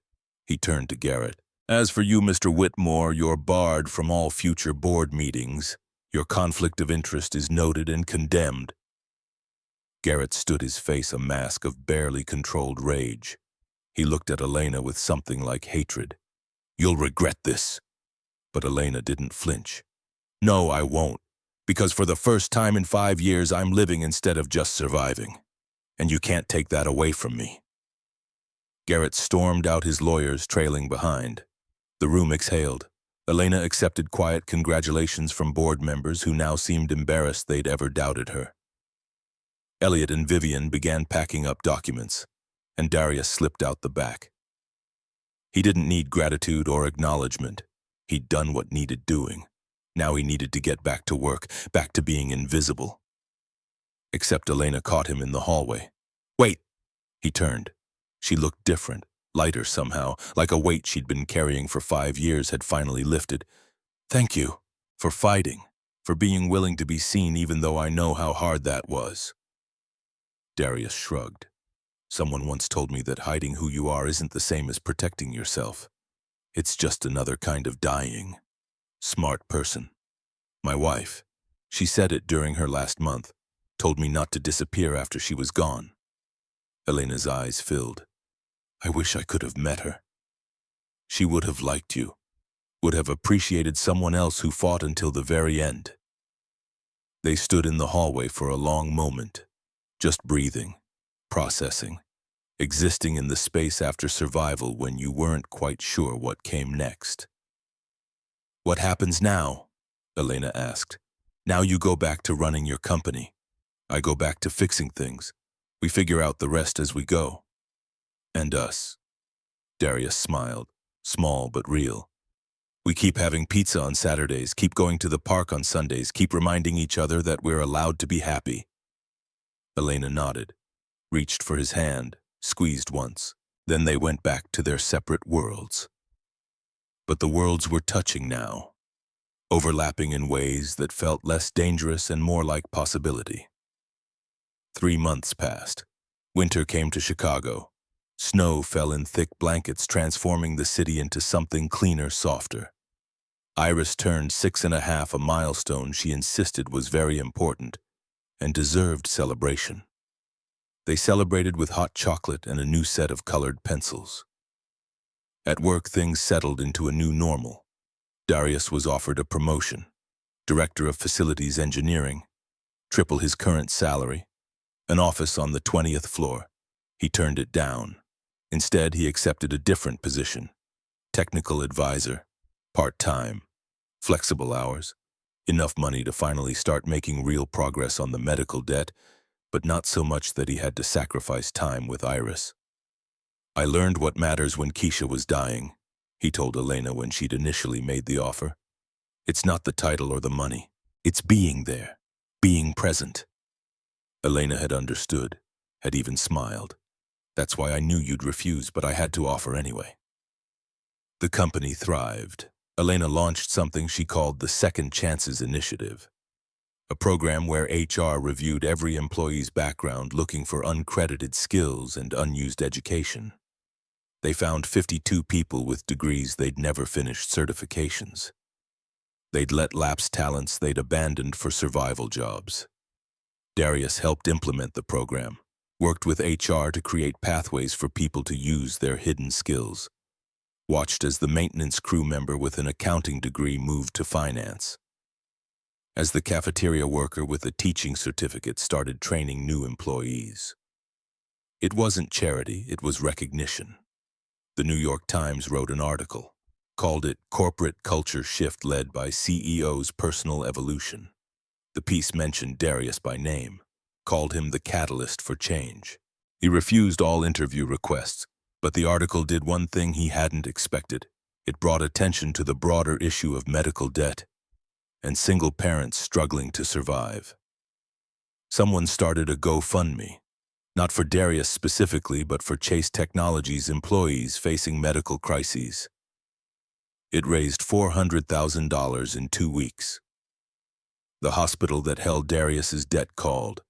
He turned to Garrett. As for you, Mr. Whitmore, you're barred from all future board meetings. Your conflict of interest is noted and condemned. Garrett stood, his face a mask of barely controlled rage. He looked at Elena with something like hatred. You'll regret this. But Elena didn't flinch. No, I won't. Because for the first time in 5 years, I'm living instead of just surviving. And you can't take that away from me. Garrett stormed out, his lawyers trailing behind. The room exhaled. Elena accepted quiet congratulations from board members who now seemed embarrassed they'd ever doubted her. Elliot and Vivian began packing up documents, and Darius slipped out the back. He didn't need gratitude or acknowledgement. He'd done what needed doing. Now he needed to get back to work, back to being invisible. Except Elena caught him in the hallway. Wait! He turned. She looked different, lighter somehow, like a weight she'd been carrying for 5 years had finally lifted. Thank you for fighting, for being willing to be seen even though I know how hard that was. Darius shrugged. Someone once told me that hiding who you are isn't the same as protecting yourself. It's just another kind of dying. Smart person. My wife. She said it during her last month. Told me not to disappear after she was gone. Elena's eyes filled. I wish I could have met her. She would have liked you. Would have appreciated someone else who fought until the very end. They stood in the hallway for a long moment, just breathing, processing, existing in the space after survival when you weren't quite sure what came next. What happens now? Elena asked. Now you go back to running your company. I go back to fixing things. We figure out the rest as we go. And us. Darius smiled, small but real. We keep having pizza on Saturdays, keep going to the park on Sundays, keep reminding each other that we're allowed to be happy. Elena nodded, reached for his hand, squeezed once. Then they went back to their separate worlds. But the worlds were touching now, overlapping in ways that felt less dangerous and more like possibility. 3 months passed. Winter came to Chicago. Snow fell in thick blankets, transforming the city into something cleaner, softer. Iris turned 6.5, a milestone she insisted was very important and deserved celebration. They celebrated with hot chocolate and a new set of colored pencils. At work, things settled into a new normal. Darius was offered a promotion, Director of Facilities Engineering, triple his current salary, an office on the 20th floor. He turned it down. Instead, he accepted a different position, technical advisor, part-time, flexible hours, enough money to finally start making real progress on the medical debt, but not so much that he had to sacrifice time with Iris. I learned what matters when Keisha was dying, he told Elena when she'd initially made the offer. It's not the title or the money. It's being there, being present. Elena had understood, had even smiled. That's why I knew you'd refuse, but I had to offer anyway. The company thrived. Elena launched something she called the Second Chances Initiative, a program where HR reviewed every employee's background looking for uncredited skills and unused education. They found 52 people with degrees they'd never finished certifications. They'd let lapse talents they'd abandoned for survival jobs. Darius helped implement the program, worked with HR to create pathways for people to use their hidden skills, watched as the maintenance crew member with an accounting degree moved to finance, as the cafeteria worker with a teaching certificate started training new employees. It wasn't charity, it was recognition. The New York Times wrote an article, called it Corporate Culture Shift Led by CEO's Personal Evolution. The piece mentioned Darius by name, called him the catalyst for change. He refused all interview requests, but the article did one thing he hadn't expected. It brought attention to the broader issue of medical debt and single parents struggling to survive. Someone started a GoFundMe, not for Darius specifically, but for Chase Technologies employees facing medical crises. It raised $400,000 in 2 weeks. The hospital that held Darius's debt called,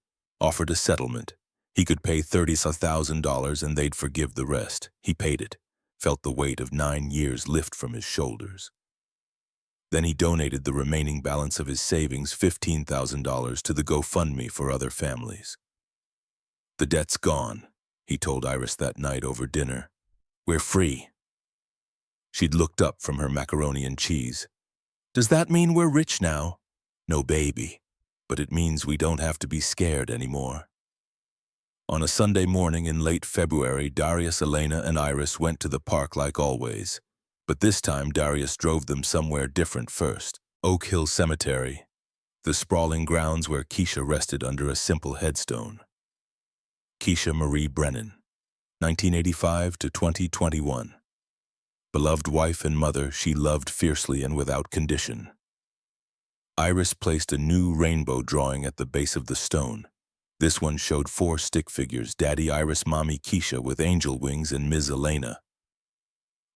offered a settlement. He could pay $30,000 and they'd forgive the rest. He paid it, felt the weight of 9 years lift from his shoulders. Then he donated the remaining balance of his savings, $15,000, to the GoFundMe for other families. "The debt's gone," he told Iris that night over dinner. "We're free." She'd looked up from her macaroni and cheese. "Does that mean we're rich now?" "No, baby, but it means we don't have to be scared anymore." On a Sunday morning in late February, Darius, Elena, and Iris went to the park like always. But this time, Darius drove them somewhere different first. Oak Hill Cemetery, the sprawling grounds where Keisha rested under a simple headstone. Keisha Marie Brennan, 1985 to 2021. Beloved wife and mother, she loved fiercely and without condition. Iris placed a new rainbow drawing at the base of the stone. This one showed 4 stick figures: Daddy Iris, Mommy Keisha with angel wings, and Ms. Elena.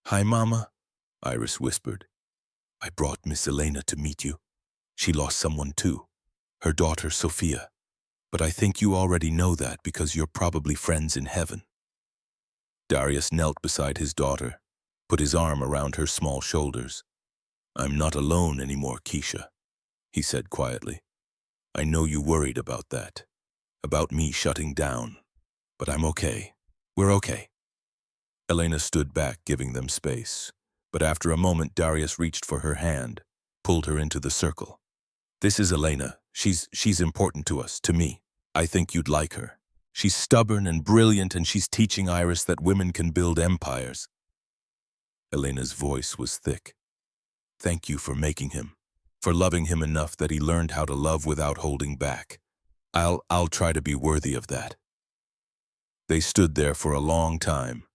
"Hi, Mama," Iris whispered. "I brought Miss Elena to meet you. She lost someone too, her daughter Sophia. But I think you already know that because you're probably friends in heaven." Darius knelt beside his daughter, put his arm around her small shoulders. "I'm not alone anymore, Keisha," he said quietly. "I know you worried about that, about me shutting down, but I'm okay. We're okay." Elena stood back, giving them space. But after a moment, Darius reached for her hand, pulled her into the circle. "This is Elena. She's important to us, to me. I think you'd like her. She's stubborn and brilliant, and she's teaching Iris that women can build empires." Elena's voice was thick. "Thank you for making him, for loving him enough that he learned how to love without holding back. I'll try to be worthy of that." They stood there for a long time.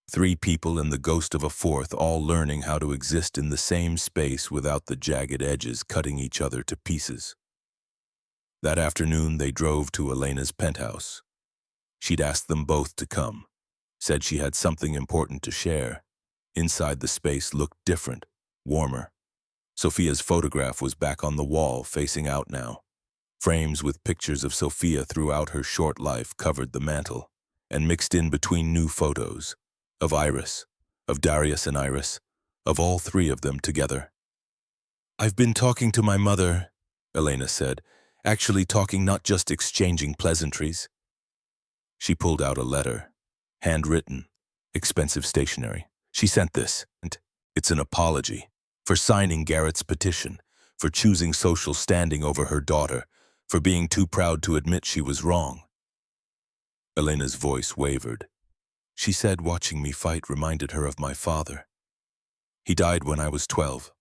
3 people and the ghost of a 4th, all learning how to exist in the same space without the jagged edges cutting each other to pieces. That afternoon, they drove to Elena's penthouse. She'd asked them both to come, said she had something important to share. Inside, the space looked different, warmer. Sophia's photograph was back on the wall, facing out now. Frames with pictures of Sophia throughout her short life covered the mantel, and mixed in between new photos. Of Iris, of Darius and Iris, of all 3 of them together. "I've been talking to my mother," Elena said, "actually talking, not just exchanging pleasantries." She pulled out a letter, handwritten, expensive stationery. She sent this, and it's an apology for signing Garrett's petition, for choosing social standing over her daughter, for being too proud to admit she was wrong. Elena's voice wavered. She said watching me fight reminded her of my father. He died when I was 12.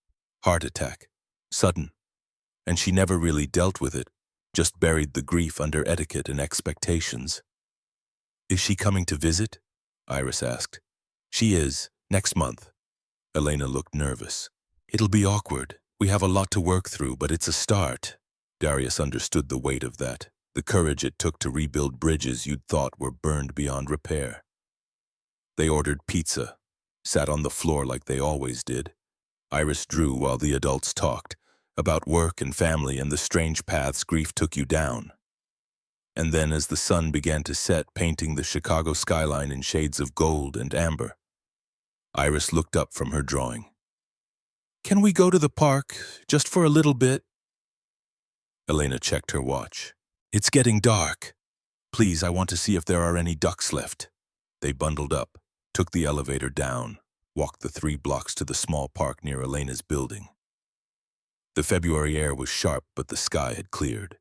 Heart attack. Sudden. And she never really dealt with it, just buried the grief under etiquette and expectations. "Is she coming to visit?" Iris asked. "She is, next month." Elena looked nervous. "It'll be awkward. We have a lot to work through, but it's a start." Darius understood the weight of that, the courage it took to rebuild bridges you'd thought were burned beyond repair. They ordered pizza, sat on the floor like they always did. Iris drew while the adults talked, about work and family and the strange paths grief took you down. And then as the sun began to set, painting the Chicago skyline in shades of gold and amber, Iris looked up from her drawing. "Can we go to the park, just for a little bit?" Elena checked her watch. "It's getting dark. Please, I want to see if there are any ducks left." They bundled up, took the elevator down, walked the 3 blocks to the small park near Elena's building. The February air was sharp, but the sky had cleared.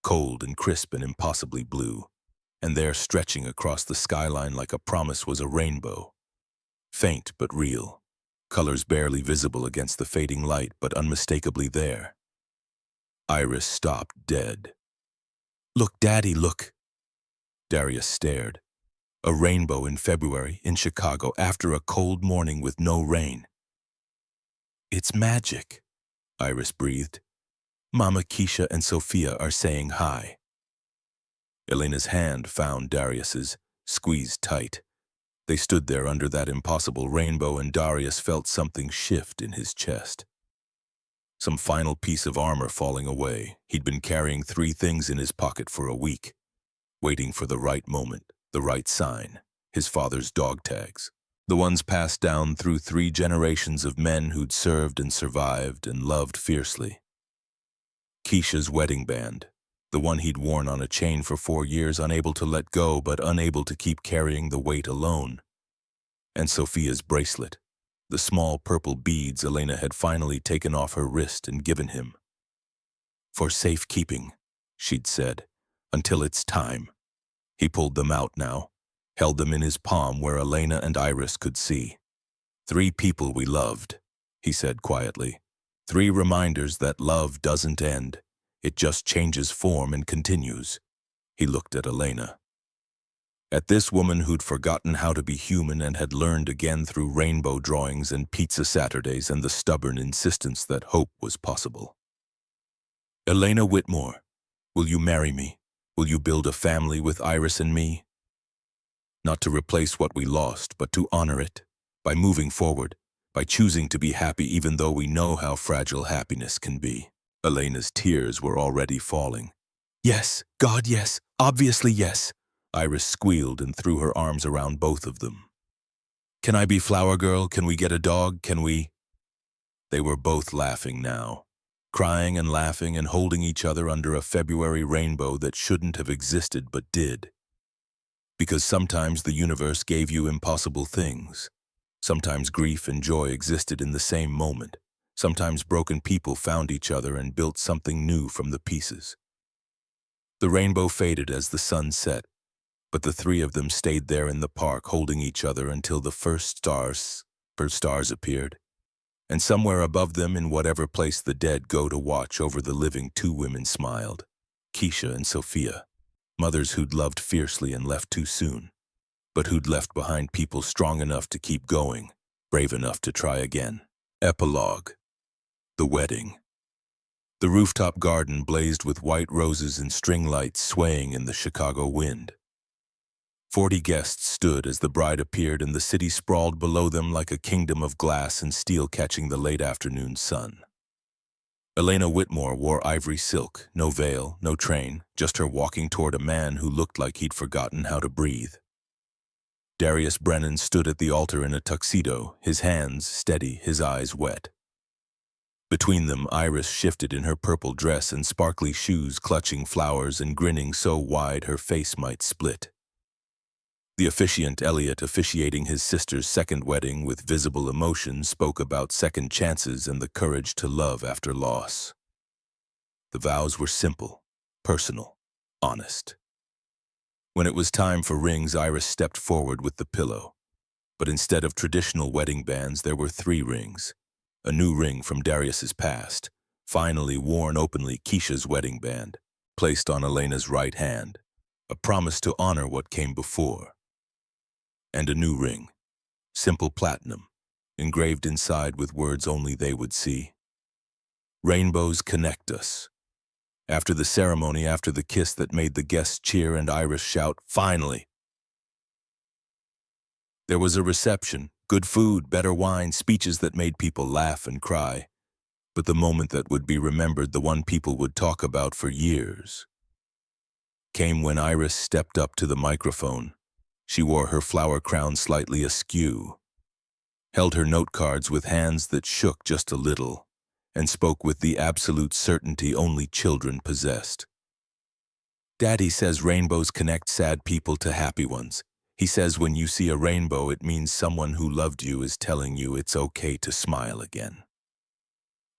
Cold and crisp and impossibly blue, and there, stretching across the skyline like a promise, was a rainbow. Faint but real, colors barely visible against the fading light, but unmistakably there. Iris stopped dead. "Look, Daddy, look." Darius stared. A rainbow in February, in Chicago, after a cold morning with no rain. "It's magic," Iris breathed. "Mama Keisha and Sophia are saying hi." Elena's hand found Darius's, squeezed tight. They stood there under that impossible rainbow, and Darius felt something shift in his chest. Some final piece of armor falling away. He'd been carrying 3 things in his pocket for a week. waiting for the right moment, the right sign, his father's dog tags. The ones passed down through 3 generations of men who'd served and survived and loved fiercely. Keisha's wedding band, the one he'd worn on a chain for 4 years, unable to let go but unable to keep carrying the weight alone. And Sophia's bracelet, the small purple beads Elena had finally taken off her wrist and given him. "For safekeeping," she'd said, "until it's time." He pulled them out now, held them in his palm where Elena and Iris could see. 3 people we loved, he said quietly. 3 reminders that love doesn't end. It just changes form and continues. He looked at Elena. At this woman who'd forgotten how to be human and had learned again through rainbow drawings and pizza Saturdays and the stubborn insistence that hope was possible. "Elena Whitmore, will you marry me? Will you build a family with Iris and me? Not to replace what we lost, but to honor it, by moving forward, by choosing to be happy even though we know how fragile happiness can be." Elena's tears were already falling. "Yes, God, yes, obviously yes." Iris squealed and threw her arms around both of them. "Can I be flower girl? Can we get a dog? Can we?" They were both laughing now, crying and laughing and holding each other under a February rainbow that shouldn't have existed but did. Because sometimes the universe gave you impossible things. Sometimes grief and joy existed in the same moment. Sometimes broken people found each other and built something new from the pieces. The rainbow faded as the sun set, but the 3 of them stayed there in the park holding each other until the first stars appeared. And somewhere above them, in whatever place the dead go to watch over the living, 2 women smiled. Keisha and Sophia, mothers who'd loved fiercely and left too soon, but who'd left behind people strong enough to keep going, brave enough to try again. Epilogue. The wedding. The rooftop garden blazed with white roses and string lights swaying in the Chicago wind. 40 guests stood as the bride appeared, and the city sprawled below them like a kingdom of glass and steel catching the late afternoon sun. Elena Whitmore wore ivory silk, no veil, no train, just her walking toward a man who looked like he'd forgotten how to breathe. Darius Brennan stood at the altar in a tuxedo, his hands steady, his eyes wet. Between them, Iris shifted in her purple dress and sparkly shoes, clutching flowers and grinning so wide her face might split. The officiant, Elliot, officiating his sister's second wedding with visible emotion, spoke about second chances and the courage to love after loss. The vows were simple, personal, honest. When it was time for rings, Iris stepped forward with the pillow. But instead of traditional wedding bands, there were 3 rings. A new ring from Darius's past, finally worn openly, Keisha's wedding band, placed on Elena's right hand, a promise to honor what came before. And a new ring, simple platinum, engraved inside with words only they would see. "Rainbows connect us." After the ceremony, after the kiss that made the guests cheer and Iris shout, "Finally!" There was a reception, good food, better wine, speeches that made people laugh and cry. But the moment that would be remembered, the one people would talk about for years, came when Iris stepped up to the microphone. She wore her flower crown slightly askew, held her note cards with hands that shook just a little, and spoke with the absolute certainty only children possessed. "Daddy says rainbows connect sad people to happy ones. He says when you see a rainbow, it means someone who loved you is telling you it's okay to smile again."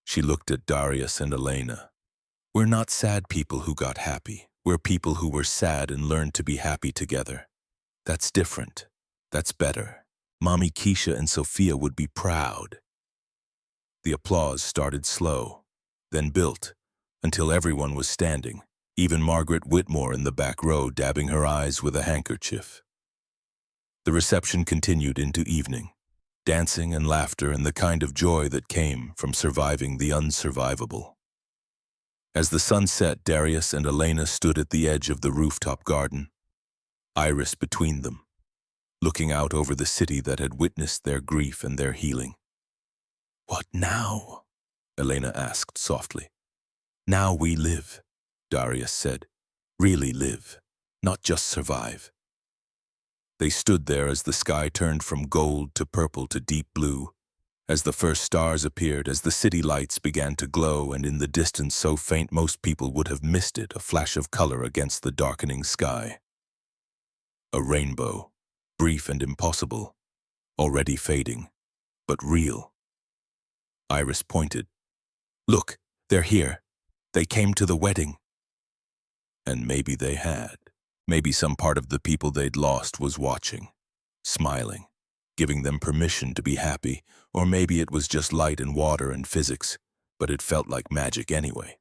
She looked at Darius and Elena. "We're not sad people who got happy. We're people who were sad and learned to be happy together. That's different. That's better. Mommy Keisha and Sophia would be proud." The applause started slow, then built, until everyone was standing, even Margaret Whitmore in the back row dabbing her eyes with a handkerchief. The reception continued into evening, dancing and laughter and the kind of joy that came from surviving the unsurvivable. As the sun set, Darius and Elena stood at the edge of the rooftop garden, Iris between them, looking out over the city that had witnessed their grief and their healing. "What now?" Elena asked softly. "Now we live," Darius said. "Really live. not just survive. They stood there as the sky turned from gold to purple to deep blue, as the first stars appeared, as the city lights began to glow, and in the distance so faint most people would have missed it, a flash of color against the darkening sky. A rainbow, brief and impossible, already fading, but real. Iris pointed. "Look, they're here. They came to the wedding." And maybe they had. Maybe some part of the people they'd lost was watching, smiling, giving them permission to be happy, or maybe it was just light and water and physics, but it felt like magic anyway.